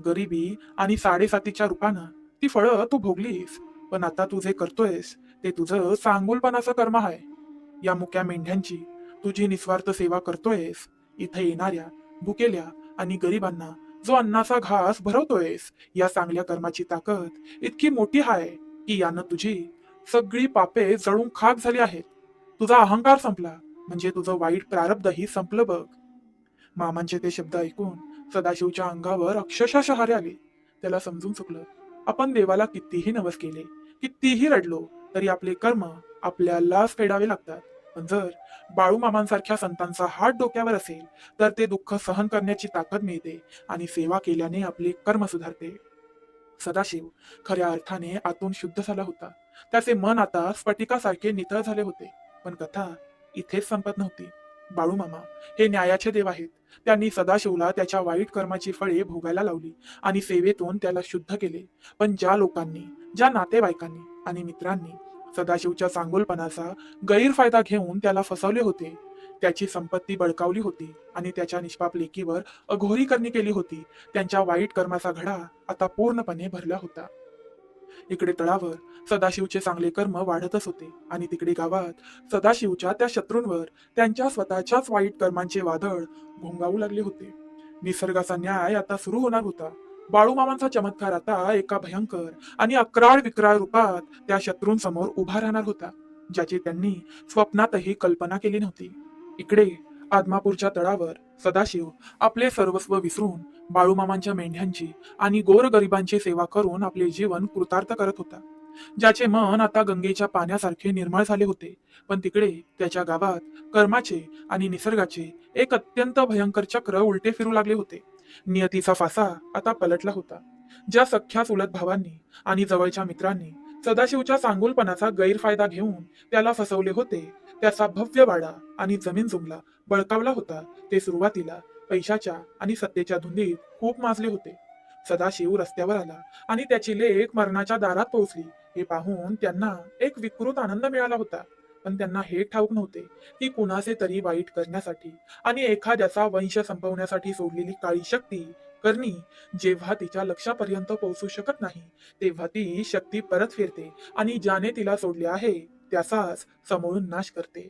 गरिबी आणि साडेसातीच्या रूपानं ती फळं तू भोगलीस. पण आता तू जे करतोयस ते तुझं सांगोलपणाचं कर्म आहे. या मुक्या मेंढ्यांची तुझी निस्वार्थ सेवा करतोयस. इथे येणाऱ्या भुकेल्या आणि गरिबांना जो अन्नाचा घास भरवतोयस, या चांगल्या कर्माची ताकद इतकी मोठी आहे की यानं तुझी सगळी पापे जळून खाक झाली आहेत. तुझा अहंकार संपला, म्हणजे तुझं वाईट प्रारब्धही संपलं बघ. मामांचे ते शब्द ऐकून सदाशिवच्या अंगावर अक्षरशः शहारे आले. त्याला समजून चुकलं, आपण देवाला कितीही नवस केले, कितीही रडलो, तरी आपले कर्म आपल्यालाच फेडावे लागतात. पण जर बाळू मामांसारख्या संतांचा हात डोक्यावर असेल तर ते दुःख सहन करण्याची ताकद मिळते आणि सेवा केल्याने आपले कर्म सुधारते. सदाशिव खऱ्या अर्थाने आतून शुद्ध झाला होता. त्याचे मन आता स्फटिकासारखे नितळ झाले होते. पण कथा इथेच संपत नव्हती. बाळूमामा हे न्यायाचे देव आहेत. त्यांनी सदाशिवला त्याच्या वाईट कर्माची फळे भोगायला लावली आणि सेवेतून त्याला शुद्ध केले. पण ज्या लोकांनी, ज्या नातेवाईकांनी आणि मित्रांनी सदाशिवच्या चांगुलपणाचा गैरफायदा घेऊन त्याला फसवले होते, त्याची संपत्ती बळकावली होती आणि त्याच्या निष्पाप लेकीवर अघोरी करणी केली होती, त्यांच्या वाईट कर्माचा घडा आता पूर्णपणे भरला होता. इकडे तळावर सदाशिवचे चांगले कर्म वाढतच होते आणि तिकडे गावात सदाशिवच्या त्या शत्रूंवर त्यांच्या स्वतःच्याच वाईट कर्मांचे वादळ घोंगावू लागले होते. निसर्गाचा न्याय आता सुरू होणार होता. बाळूमामांचा चमत्कार आता एका भयंकर आणि अक्राळ विक्राळ रूपात त्या शत्रूंसमोर उभा राहणार होता, ज्याची त्यांनी स्वप्नातही कल्पना केली नव्हती. इकडे आदमापूरच्या तळावर सदाशिव आपले सर्वस्व विसरून बाळूमामांच्या मेंढ्यांची आणि गोरगरिबांची सेवा करून आपले जीवन कृतार्थ करत होता. ज्याचे मन आता गंगेच्या पाण्यासारखे निर्मळ झाले होते. पण तिकडे त्याच्या गावात कर्माचे आणि निसर्गाचे एक अत्यंत भयंकर चक्र उलटे फिरू लागले होते. नियतीचा फासा आता पलटला होता. ज्या सख्या चुलत भावांनी आणि जवळच्या मित्रांनी सदाशिवच्या चांगुलपणाचा गैरफायदा घेऊन त्याला फसवले होते, त्याचा भव्य वाडा आणि जमीन जुमला बळकावला होता, ते सुरुवातीला पैशाच्या आणि सत्तेच्या धुंदीत खूप माजले होते. सदाशिव रस्त्यावर आला आणि त्याची लेक मरणाच्या दारात पोहोचली हे पाहून त्यांना एक विकृत आनंद मिळाला होता. पण त्यांना हे ठाऊक नव्हते की कुणाचे तरी वाईट करण्यासाठी आणि एखाद्याचा वंश संपवण्यासाठी सोडलेली काळी शक्ती करणी जेव्हा तिच्या लक्षापर्यंत पोहोचू शकत नाही, तेव्हा ती शक्ती परत फिरते आणि ज्याने तिला सोडले आहे त्याचाच समूळून नाश करते.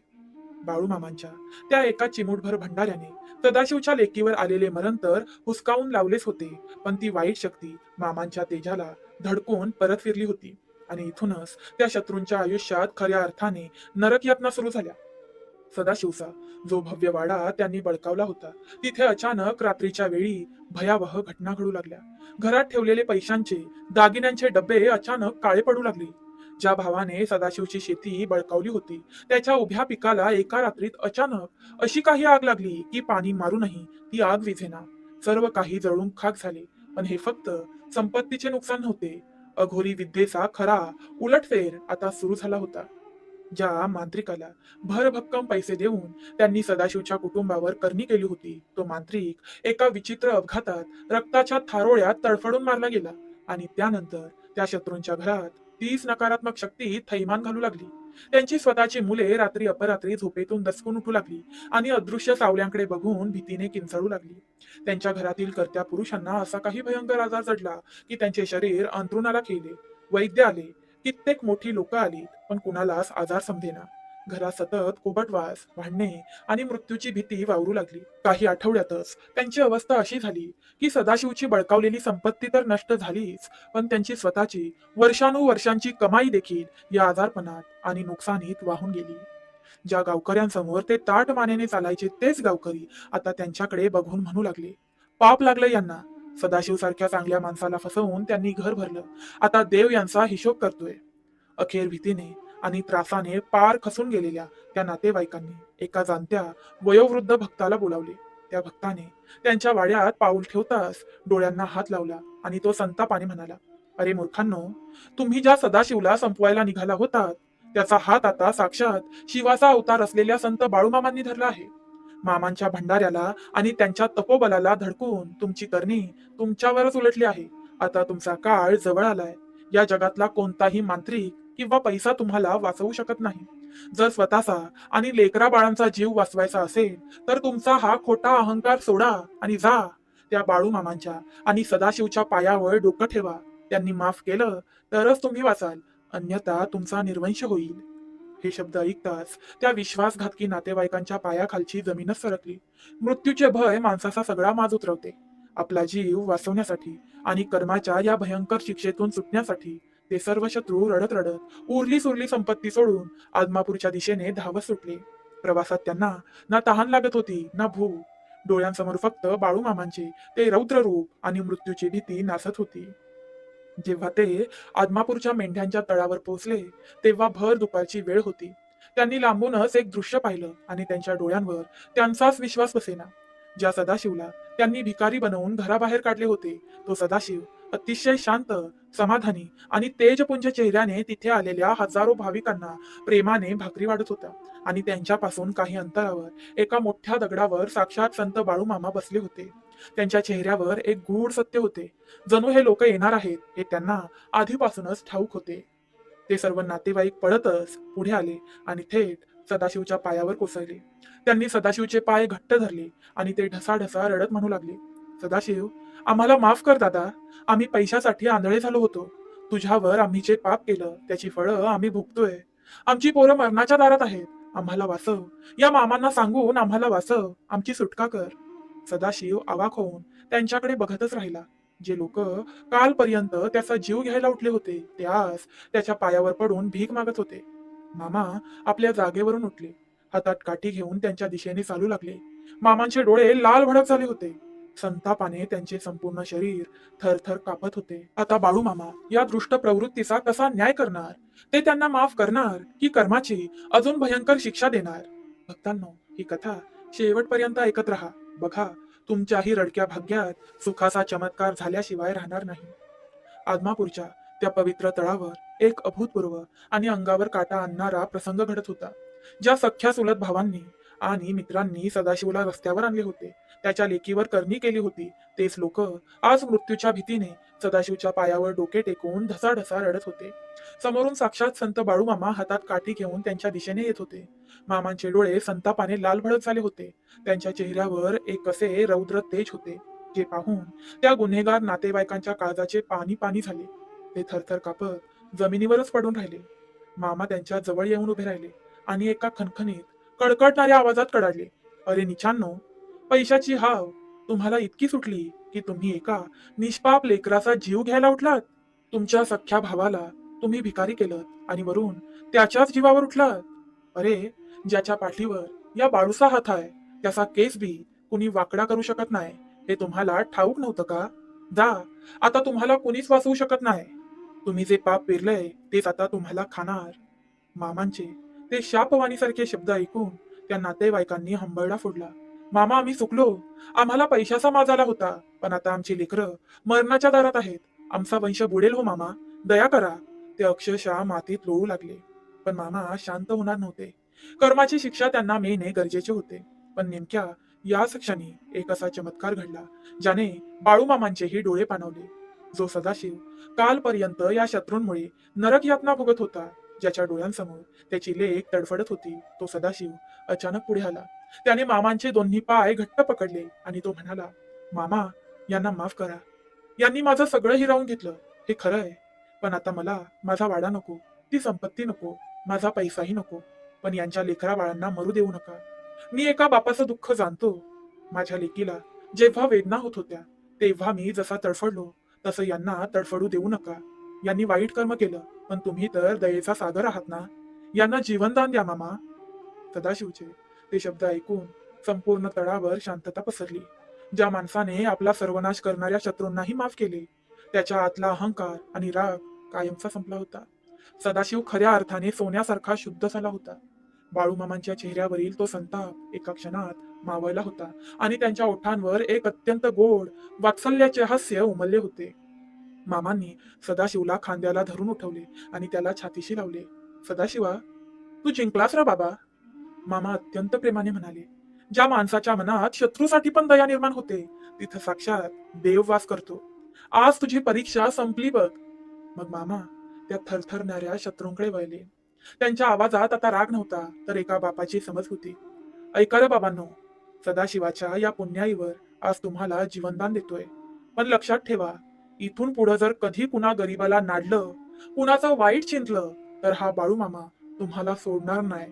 बाळूमामांच्या त्या एका चिमूटभर भंडाऱ्याने सदाशिवच्या लेकीवर आलेले मरण तर हुसकावून लावलेच होते, पण ती वाईट शक्ती मामांच्या तेजाला धडकून परत फिरली होती आणि इथूनच त्या शत्रूंच्या आयुष्यात खऱ्या अर्थाने नरक यातना सुरू झाल्या. सदाशिवचा जो भव्य वाडा त्यांनी बळकावला होता, तिथे अचानक रात्रीच्या वेळी भयावह घटना घडू लागल्या. घरात ठेवलेले पैशांचे, दागिन्यांचे डबे अचानक काळे पडू लागले. ज्या भावाने सदाशिवची शेती बळकावली होती, त्याच्या उभ्या पिकाला एका रात्रीत अचानक अशी काही आग लागली की पाणी मारूनही ती आग विझेना. सर्व काही जळून खाक झाले. पण हे फक्त संपत्तीचे नुकसान नव्हते, अघोरी विद्येचा खरा उलटफेर आता सुरू झाला होता. ज्या मांत्रिकाला भरभक्कम पैसे देऊन त्यांनी सदाशिवच्या कुटुंबावर करणी केली होती, तो मांत्रिक एका विचित्र अपघातात रक्ताच्या थारोळ्यात तडफडून मारला गेला आणि त्यानंतर त्या शत्रूंच्या घरात तीच नकारात्मक शक्ती थैमान घालू लागली. त्यांची स्वतःची मुले रात्री अपरात्री झोपेतून दचकून उठू लागली आणि अदृश्य सावल्यांकडे बघून भीतीने किंचाळू लागली. त्यांच्या घरातील कर्त्या पुरुषांना असा काही भयंकर आजार जडला की त्यांचे शरीर अंथरुणाला खेळले. वैद्य आले, कित्येक मोठी लोक आली, पण कुणालाच आजार समजेना. घरात सतत कोबटवास, भांडणे आणि मृत्यूची भीती वावरू लागली. काही आठवड्यातच त्यांची अवस्था अशी झाली की सदाशिवची बळकावलेली संपत्ती तर नष्ट झालीच, पण त्यांची स्वतःची वर्षानुवर्षांची कमाई देखील या आजारपणात आणि नुकसानीत वाहून गेली. ज्या गावकऱ्यांसमोर ते ताठ मानेने चालायचे तेच गावकरी आता त्यांच्याकडे बघून म्हणू लागले, पाप लागलं यांना. सदाशिव सारख्या चांगल्या माणसाला फसवून त्यांनी घर भरलं, आता देव यांचा हिशोब करतोय. अखेर भीतीने आणि त्रासाने पार खसून गेलेल्या त्या नातेवाईकांनी एका जाणत्या वयोवृद्ध भक्ताला बोलावले. त्या भक्ताने त्यांच्या वाड्यात पाऊल ठेवताच डोळ्यांना हात लावला आणि तो संतापाने म्हणाला, अरे मूर्खांनो, तुम्ही ज्या सदाशिवला संपवायला निघाला होतात, त्याचा हात आता साक्षात शिवाचा अवतार असलेल्या संत बाळूमामांनी धरला आहे. मामांच्या भंडाऱ्याला आणि त्यांच्या तपोबलाला धडकून तुमची करणी तुमच्यावरच उलटली आहे. आता तुमचा काळ जवळ आलाय. या जगातला कोणताही मांत्रिक किंवा पैसा तुम्हाला वाचवू शकत नाही. जर स्वतःचा आणि लेकरा बाळांचा जीव वाचवायचा असेल तर तुमचा हा खोटा अहंकार सोडा आणि जा. त्या बाळूमामांच्या आणि सदाशिवच्या पायावर डोकं ठेवा. त्यांनी माफ केलं तरच तुम्ही वाचाल, अन्यथा तुमचा निर्वंश होईल. हे शब्द ऐकताच त्या विश्वासघातकी नातेवाईकांच्या पायाखालची जमीनच सरकली. मृत्यूचे भय माणसाचा सगळा माज उतरवते. आपला जीव वाचवण्यासाठी आणि कर्माच्या या भयंकर शिक्षेतून सुटण्यासाठी ते सर्व शत्रू रडत रडत उरली सुरली संपत्ती सोडून आदमापूरच्या दिशेने धावत सुटले. प्रवासात त्यांना ना तहान लागत होती ना भूक. डोळ्यांसमोर फक्त बाळूमामांचे ते रौद्र रूप आणि मृत्यूची भीती नाचत होती. जेव्हा ते आदमापूरच्या मेंढ्यांच्या तळावर पोहोचले तेव्हा भर दुपारची वेळ होती. त्यांनी लांबूनच एक दृश्य पाहिलं आणि त्यांच्या डोळ्यांवर त्यांचाच विश्वास बसेना. ज्या सदाशिवला त्यांनी भिकारी बनवून घराबाहेर काढले होते, तो सदाशिव अतिशय शांत, समाधानी आणि तेजपुंज चेहऱ्याने तिथे आलेल्या हजारो भाविकांना प्रेमाने भाकरी वाढत होता. आणि त्यांच्यापासून काही अंतरावर एका मोठ्या दगडावर साक्षात संत बाळूमामा बसले होते. त्यांच्या चेहऱ्यावर एक गूढ सत्य होते. जणू हे लोक येणार आहेत हे त्यांना आधीपासूनच ठाऊक होते. ते सर्व नातेवाईक पळतच पुढे आले आणि थेट सदाशिवच्या पायावर कोसळले. त्यांनी सदाशिवचे पाय घट्ट धरले आणि ते ढसाढसा रडत म्हणू लागले, सदाशिव, आम्हाला माफ कर दादा. आम्ही पैशासाठी आंधळे झालो होतो. तुझ्यावर आम्ही जे पाप केलं त्याची फळं आम्ही भोगतोय. आमची पोरं मरणाच्या दारात आहेत. आम्हाला वाचव. या मामांना सांगून आम्हाला वाचव. आमची सुटका कर. सदाशिव अवाक होऊन त्यांच्याकडे बघतच राहिला. जे लोक कालपर्यंत त्याचा जीव घ्यायला उठले होते ते आज त्याच्या पायावर पडून भीक मागत होते. मामा आपल्या जागेवरून उठले. हातात काठी घेऊन त्यांच्या दिशेने चालू लागले. मामांचे डोळे लाल भडक झाले होते. संतापाने त्यांचे संपूर्ण शरीर थरथर कापत होते. आता बाळू मामा या दृष्ट प्रवृत्तीचा कसा न्याय करणार? ते त्यांना माफ करणार की कर्माची अजून भयंकर शिक्षा देणार? भक्तांनो, ही कथा शेवटपर्यंत ऐकत राहा. बघा, तुमच्याही रडक्या भाग्यात सुखाचा चमत्कार झाल्याशिवाय राहणार नाही. आदमापूरच्या त्या पवित्र तळावर एक अभूतपूर्व आणि अंगावर काटा आणणारा प्रसंग घडत होता. ज्या सख्या चुलत भावांनी आणि मित्रांनी सदाशिवला रस्त्यावर आणले होते, त्याच्या लेकीवर करणी केली होती, तेच लोक आज मृत्यूच्या भीतीने सदाशिवच्या पायावर डोके टेकून ढसाढसा रडत होते. समोरून साक्षात संत बाळूमामा हातात काठी घेऊन त्यांच्या दिशेने येत होते. मामांचे डोळे संतापाने लाल भडक झाले होते. त्यांच्या चेहऱ्यावर एक असे रौद्र तेज होते जे पाहून त्या गुन्हेगार नातेवाईकांच्या काळजाचे पाणी पाणी झाले. ते थरथर कापत जमिनीवरच पडून राहिले. मामा त्यांच्या जवळ येऊन उभे राहिले आणि एका खणखणीत कडकडणाऱ्या आवाजात कडाडले, अरे निछांनो, पैशाची हाव तुम्हाला इतकी सुटली की तुम्ही एका निष्पाप लेकराचा जीव घ्यायला उठलात. तुमच्या सख्या भावाला तुम्ही भिकारी केलं आणि वरून त्याच्याच जीवावर उठलात. अरे, ज्याच्या पाठीवर या बाळूचा हात आहे त्याचा केस बी कुणी वाकडा करू शकत नाही, हे तुम्हाला ठाऊक नव्हतं का? जा, आता तुम्हाला कुणीच वाचवू शकत नाही. तुम्ही जे पाप पेरलंय तेच आता तुम्हाला खाणार. मामांचे ते शापवाणीसारखे शब्द ऐकून त्या नातेवाईकांनी हंबरडा फोडला. मामा, आम्ही चुकलो. आम्हाला पैशाचा माज आला होता, पण आता आमची लेकरं मरणाच्या दारात आहेत. आमचा वंश बुडेल हो मामा, दया करा. ते अक्षरशः मातीत लोळू लागले. पण मामा शांत होणार नव्हते. कर्माची शिक्षा त्यांना मिळणे गरजेचे होते. पण नेमक्या याच क्षणी एक असा चमत्कार घडला ज्याने बाळूमामांचेही डोळे पाणवले. जो सदाशिव कालपर्यंत या शत्रूंमुळे नरक यातना भोगत होता, ज्याच्या डोळ्यांसमोर त्याची लेक तडफडत होती, तो सदाशिव अचानक पुढे आला. त्याने मामांचे दोन्ही पाय घट्ट पकडले आणि तो म्हणाला, मामा, यांना माफ करा. यांनी माझं सगळं हिरावून घेतलं, हे खरं आहे. पण आता मला माझा वाडा नको, ती संपत्ती नको, माझा पैसाही नको. पण यांच्या लेकरा बाळांना मरू देऊ नका. मी एका बापाचं दुःख जाणतो. माझ्या लेकीला जेव्हा वेदना होत होत्या तेव्हा मी जसा तडफडलो तसं यांना तडफडू देऊ नका. यांनी वाईट कर्म केलं, पण तुम्ही तर दयेचा सागर आहात ना. यांना जीवनदान द्या मामा. सदाशिवचे ते शब्द ऐकून संपूर्ण तळावर शांतता पसरली. ज्या माणसाने आपला सर्वनाश करणाऱ्या शत्रूंनाही माफ केले, त्याच्या आतला अहंकार आणि राग कायमचा संपला होता. सदाशिव खऱ्या अर्थाने सोन्यासारखा शुद्ध झाला होता. बाळूमामांच्या चेहऱ्यावरील तो संताप एका क्षणात मावळला होता आणि त्यांच्या ओठांवर एक अत्यंत गोड वात्सल्याचे हास्य उमलले होते. मामांनी सदाशिवला खांद्याला धरून उठवले आणि त्याला छातीशी लावले. सदाशिवा, तू जिंकलास रा बाबा. मामा अत्यंत प्रेमाने म्हणाले. ज्या माणसाच्या मनात शत्रूसाठी पण दया निर्माण होते तिथं साक्षात देव वास करतो. आज तुझी परीक्षा संपली बघ. मग मामा त्या थरथरणाऱ्या शत्रूंकडे वळले. त्यांच्या आवाजात आता राग नव्हता, तर एका बापाची समज होती. ऐका रे बाबांनो, सदाशिवाच्या या पुण्याईवर आज तुम्हाला जीवनदान देतोय. पण लक्षात ठेवा, इथून पुढं जर कधी कुणा गरीबाला नाडलं कुणाचं वाईट चिंतलं तर हा बाळू मामा तुम्हाला सोडणार नाही.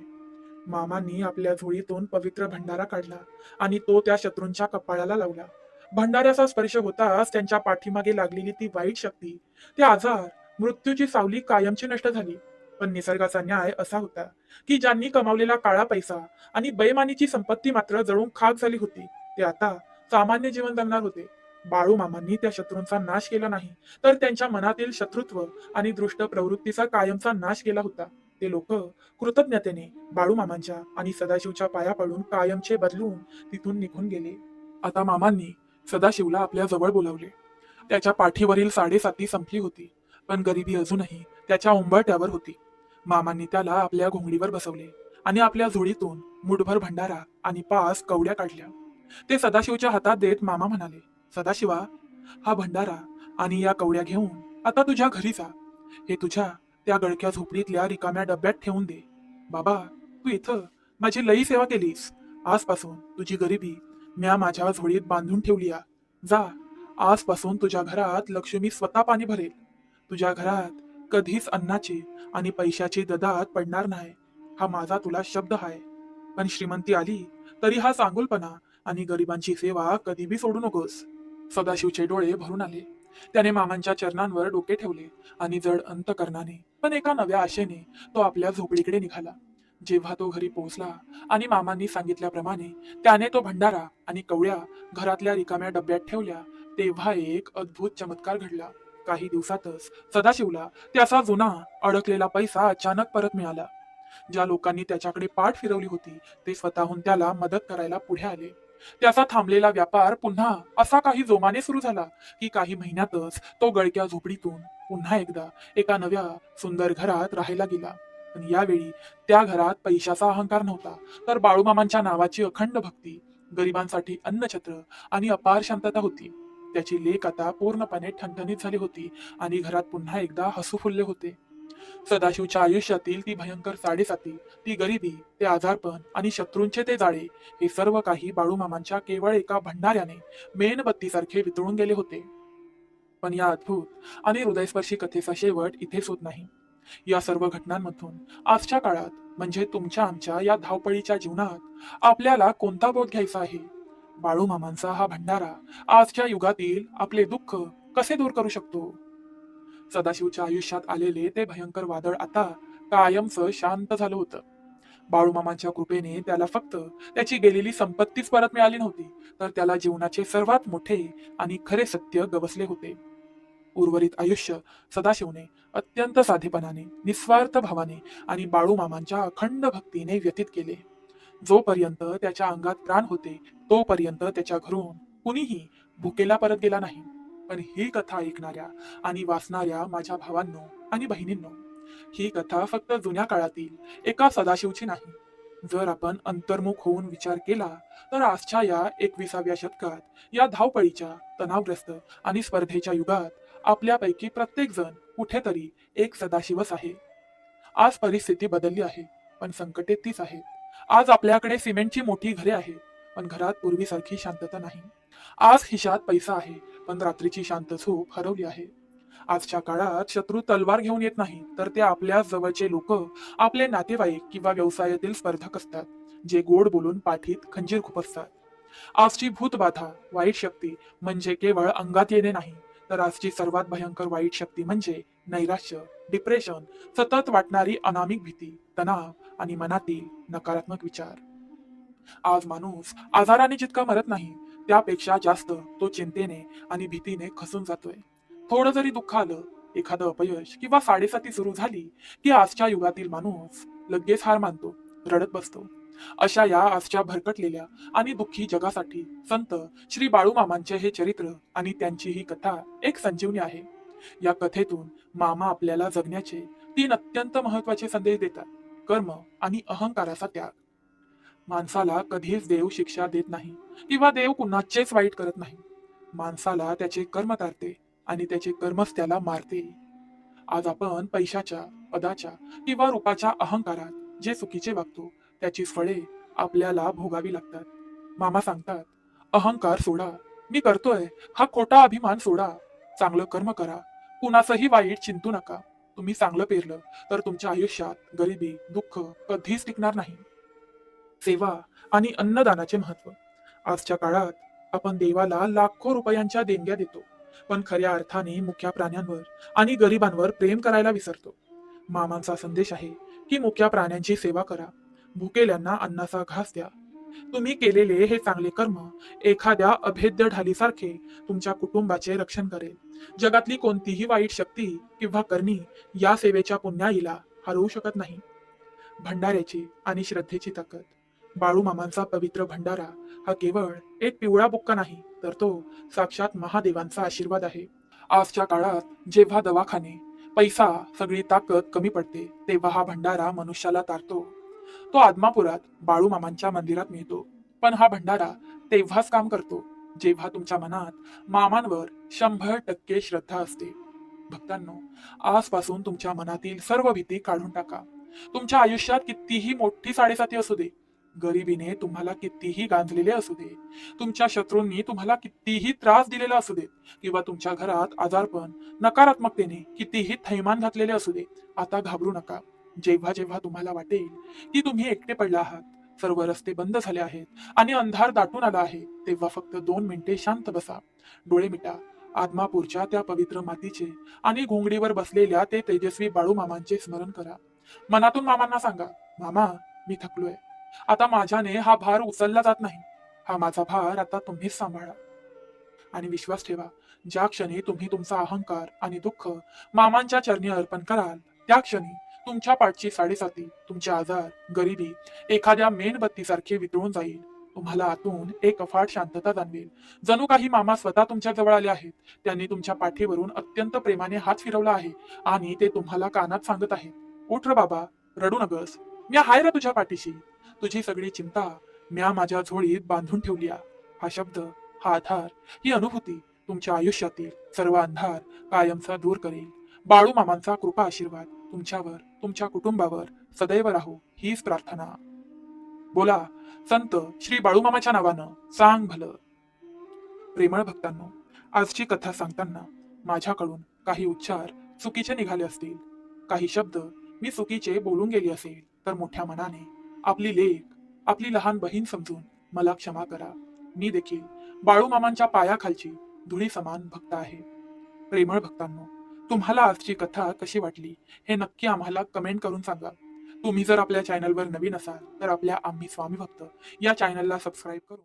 मामांनी आपल्या झोळीतून पवित्र भंडारा काढला आणि तो त्या शत्रूंच्या कपाळाला लावला. भंडाऱ्याचा स्पर्श होताच त्यांच्या पाठीमागे लागलेली ती वाईट शक्ती, ते आजार, मृत्यूची सावली कायमची नष्ट झाली. पण निसर्गाचा न्याय असा होता की ज्यांनी कमावलेला काळा पैसा आणि बेमानीची संपत्ती मात्र जळून खाक झाली होती, ते आता सामान्य जीवन जगणार होते. बाळू मामांनी त्या शत्रूंचा नाश केला नाही, तर त्यांच्या मनातील शत्रुत्व आणि दृष्ट प्रवृत्तीचा कायमचा नाश केला होता. ते लोक कृतज्ञतेने बाळू मामांच्या आणि सदाशिवच्या पाया पडून कायमचे बदलून तिथून निघून गेले. आता मामांनी सदाशिवला आपल्या जवळ बोलावले. त्याच्या पाठीवरील साडेसाती संपली होती, पण गरिबी अजूनही त्याच्या उंबरठ्यावर होती. मामांनी त्याला आपल्या घोंगडीवर बसवले आणि आपल्या झोळीतून मुठभर भंडारा आणि 5 कवड्या काढल्या. ते सदाशिवच्या हातात देत मामा म्हणाले, सदाशिवा, हा भंडारा आणि या कवड्या घेऊन आता तुझ्या घरी जा. हे तुझ्या त्या गळक्या झोपडीतल्या रिकाम्या डब्यात ठेवून दे. बाबा, तू इथं माझी लई सेवा केलीस. आजपासून तुझी गरिबी म्या माझ्या झोळीत बांधून ठेवली आ. जा, आजपासून तुझ्या घरात लक्ष्मी स्वतः पाणी भरेल. तुझ्या घरात कधीच अन्नाची आणि पैशाची ददात पडणार नाही, हा माझा तुला शब्द आहे. पण श्रीमंती आली तरी हा चांगुलपणा आणि गरिबांची सेवा कधी बी सोडू नकोस. सदाशिवचे डोळे भरून आले. त्याने मामांच्या चरणांवर डोके ठेवले आणि जड अंतकरणाने पण एका नव्या आशेने तो आपल्या झोपडीकडे निघाला. जेव्हा तो घरी पोहोचला आणि मामांनी सांगितल्याप्रमाणे त्याने तो भंडारा आणि कवड्या घरातल्या रिकाम्या डब्यात ठेवल्या, तेव्हा एक अद्भुत चमत्कार घडला. काही दिवसातच सदाशिवला त्याचा जुना अडकलेला पैसा अचानक परत मिळाला. ज्या लोकांनी त्याच्याकडे पाठ फिरवली होती ते स्वतःहून त्याला मदत करायला पुढे आले. त्याचा थांबलेला व्यापार पुन्हा असा काही जोमाने सुरू झाला की काही महिन्यातच तो गळक्या झोपडीतून पुन्हा एकदा एका नव्या सुंदर घरात राहायला गेला. पण यावेळी त्या घरात पैशाचा अहंकार नव्हता, तर बाळूमामांच्या नावाची अखंड भक्ती, गरिबांसाठी अन्नछत्र आणि अपार शांतता होती. त्याची लेक आता पूर्णपणे ठणठणीत झाली होती आणि घरात पुन्हा एकदा हसू फुलले होते. सदाशिवच्या आयुष्यातील ती भयंकर साडेसाती, ती गरिबी, ते आजारपण आणि शत्रूंचे ते जाळे, हे सर्व काही बाळूमामांच्या केवळ एका भंडाऱ्याने मेणबत्तीसारखे वितळून गेले होते. पण या अद्भुत आणि हृदयस्पर्शी कथेचा शेवट इथेच होत नाही. या सर्व घटनांमधून आजच्या काळात म्हणजे तुमच्या आमच्या या धावपळीच्या जीवनात आपल्याला कोणता बोध घ्यायचा आहे? बाळूमामांचा हा भंडारा आजच्या युगातील आपले दुःख कसे दूर करू शकतो? सदाशिवच्या आयुष्यात आलेले ते भयंकर वादळ आता कायमचं शांत झालं होतं. बाळूमामांच्या कृपेने त्याला फक्त त्याची गेलेली संपत्तीच परत मिळाली नव्हती, तर त्याला जीवनाचे सर्वात मोठे आणि खरे सत्य गवसले होते. उर्वरित आयुष्य सदाशिवने अत्यंत साधेपणाने, निस्वार्थ भावाने आणि बाळूमामांच्या अखंड भक्तीने व्यतीत केले. जोपर्यंत त्याच्या अंगात प्राण होते तोपर्यंत त्याच्या घरून कुणीही भुकेला परत गेला नाही. पण ही कथा ऐकणाऱ्या आणि वाचणाऱ्या माझ्या भावांनो आणि बहिणींनो, ही कथा फक्त जुन्या काळातील एका सदाशिवची नाही. जर आपण अंतर्मुख होऊन विचार केला तर आजच्या या 21व्या शतकात या धावपळीच्या, तणावग्रस्त आणि स्पर्धेच्या युगात आपल्यापैकी प्रत्येक जण कुठेतरी एक सदाशिवच आहे. आज परिस्थिती बदलली आहे, पण संकटे तीच आहेत. आज आपल्याकडे सिमेंटची मोठी घरे आहेत, पण घरात पूर्वीसारखी शांतता नाही. आज खिशात पैसा आहे, पण रात्रीची शांत झोप हरवली आहे. आजच्या काळात शत्रू तलवार घेऊन येत नाही, तर ते आपल्या जवळचे लोक, आपले नातेवाईक किंवा व्यवसायातील स्पर्धक असतात, जे गोड बोलून पाठीत खंजीर खुपसतात. आजची भूतबाधा, वाईट शक्ती म्हणजे केवळ अंगात येणे नाही, तर आजची सर्वात भयंकर वाईट शक्ती म्हणजे नैराश्य, डिप्रेशन, सतत वाटणारी अनामिक भीती, तणाव आणि मनातील नकारात्मक विचार. आज माणूस आजाराने जितका मरत नाही, त्यापेक्षा जास्त तो चिंतेने आणि भीतीने खसून जातोय. थोडं जरी दुःख आलं, एखादं अपयश किंवा साडेसाती सुरू झाली की आजच्या युगातील माणूस लगेच हार मानतो, रडत बसतो. अशा या आजच्या भरकटलेल्या आणि दुःखी जगासाठी संत श्री बाळूमामांचे हे चरित्र आणि त्यांची ही कथा एक संजीवनी आहे. या कथेतून मामा आपल्याला जगण्याचे 3 अत्यंत महत्वाचे संदेश देतात. कर्म आणि अहंकाराचा त्याग. माणसाला कधीच देव शिक्षा देत नाही किंवा देव कुणाचेच वाईट करत नाही. माणसाला त्याचे कर्म तारते आणि त्याचे कर्मच त्याला मारते. आज आपण पैशाच्या, पदाच्या किंवा रूपाच्या अहंकारात जे चुकीचे वागतो त्याची फळे आपल्याला भोगावी लागतात. मामा सांगतात, अहंकार सोडा, मी करतोय हा खोटा अभिमान सोडा, चांगलं कर्म करा, कुणाचंही वाईट चिंतू नका. तुम्ही चांगलं पेरलं तर तुमच्या आयुष्यात गरिबी दुःख कधीच टिकणार नाही. सेवा आणि अन्नदानाचे महत्व. आजच्या काळात आपण देवाला लाखो रुपयांच्या देणग्या देतो, पण खऱ्या अर्थाने मुक्या प्राण्यांवर आणि गरिबांवर प्रेम करायला विसरतो. मामांचा संदेश आहे की मुक्या प्राण्यांची सेवा करा, भुकेल्यांना अन्नाचा घास द्या. तुम्ही केलेले हे चांगले कर्म एखाद्या अभेद्य ढालीसारखे तुमच्या कुटुंबाचे रक्षण करेल. जगातली कोणतीही वाईट शक्ती किंवा करणी या सेवेच्या पुण्याईला हरवू शकत नाही. भंडाऱ्याची आणि श्रद्धेची ताकद. बाळूमामांचा पवित्र भंडारा हा केवळ एक पिवळा बुक्का नाही, तर तो साक्षात महादेवांचा आशीर्वाद आहे. आजच्या काळात जेव्हा दवाखाने, पैसा, सगळी ताकद कमी पडते, तेव्हा हा भंडारा मनुष्याला तारतो. तो आदमापुरात बाळूमामांच्या मंदिरात मिळतो. पण हा भंडारा तेव्हाच काम करतो जेव्हा तुमच्या मनात मामांवर 100% श्रद्धा असते. भक्तांनो, आजपासून तुमच्या मनातील सर्व भीती काढून टाका. तुमच्या आयुष्यात कितीही मोठी साडेसाती असू दे, गरिबीने तुम्हाला कितीही गांजलेले असू दे, तुमच्या शत्रूंनी तुम्हाला कितीही त्रास दिलेला असू दे, किंवा तुमच्या घरात आजारपण नकारात्मकतेने कितीही थैमान घातलेले असू दे, आता घाबरू नका. जेव्हा जेव्हा तुम्हाला वाटेल की तुम्ही एकटे पडला आहात, सर्व रस्ते बंद झाले आहेत आणि अंधार दाटून आला आहे, तेव्हा फक्त 2 मिनिटे शांत बसा, डोळे मिटा. आदमापूरच्या त्या पवित्र मातीचे आणि घोंगडीवर बसलेल्या ते तेजस्वी बाळूमामांचे स्मरण करा. मनातून मामांना सांगा, मामा, मी थकलोय, आता माझ्याने हा भार उचलला जात नाही, हा माझा भार आता तुम्हीच सांभाळा. आणि विश्वास ठेवा, ज्या क्षणी तुम्ही तुमचा अहंकार आणि दुःख मामांच्या चरणी अर्पण कराल, त्या क्षणी तुमच्या पाठची साडेसाती, तुमचे आजार, गरिबी एखाद्या मेणबत्तीसारखे वितळून जाईल. तुम्हाला आतून एक अफाट शांतता जाणवेल. जणू काही मामा स्वतः तुमच्या जवळ आले आहेत. त्यांनी तुमच्या पाठीवरून अत्यंत प्रेमाने हात फिरवला आहे आणि ते तुम्हाला कानात सांगत आहेत, उठ रे बाबा, रडू नगस, मी आहे रे तुझ्या पाठीशी. तुझी सगळी चिंता म्या माझ्या झोळीत बांधून ठेवली आहे. हा शब्द, हा आधार, ही अनुभूती तुमच्या आयुष्यातील सर्व अंधार कायमचा दूर करेल. बाळूमामांचा कृपा आशीर्वाद तुमच्यावर, तुमच्या कुटुंबावर सदैव राहो, हीच प्रार्थना. बोला संत श्री बाळूमामाच्या नावानं सांग भलं. प्रेमळ भक्तांनो, आजची कथा सांगताना माझ्याकडून काही उच्चार चुकीचे निघाले असतील, काही शब्द मी चुकीचे बोलून गेली असेल, तर मोठ्या मनाने आपली लेक, आपली लहान बहीण समजून मला क्षमा करा. मी देखील बाळूमामांच्या पायाखालची धुळी समान भक्त आहे. प्रेमळ भक्तांनो, तुम्हाला आजची कथा कशी वाटली हे नक्की आम्हाला कमेंट करून सांगा. तुम्ही जर आपल्या चॅनलवर नवीन असाल तर आपल्या आम्ही स्वामी भक्त या चॅनलला सबस्क्राईब करून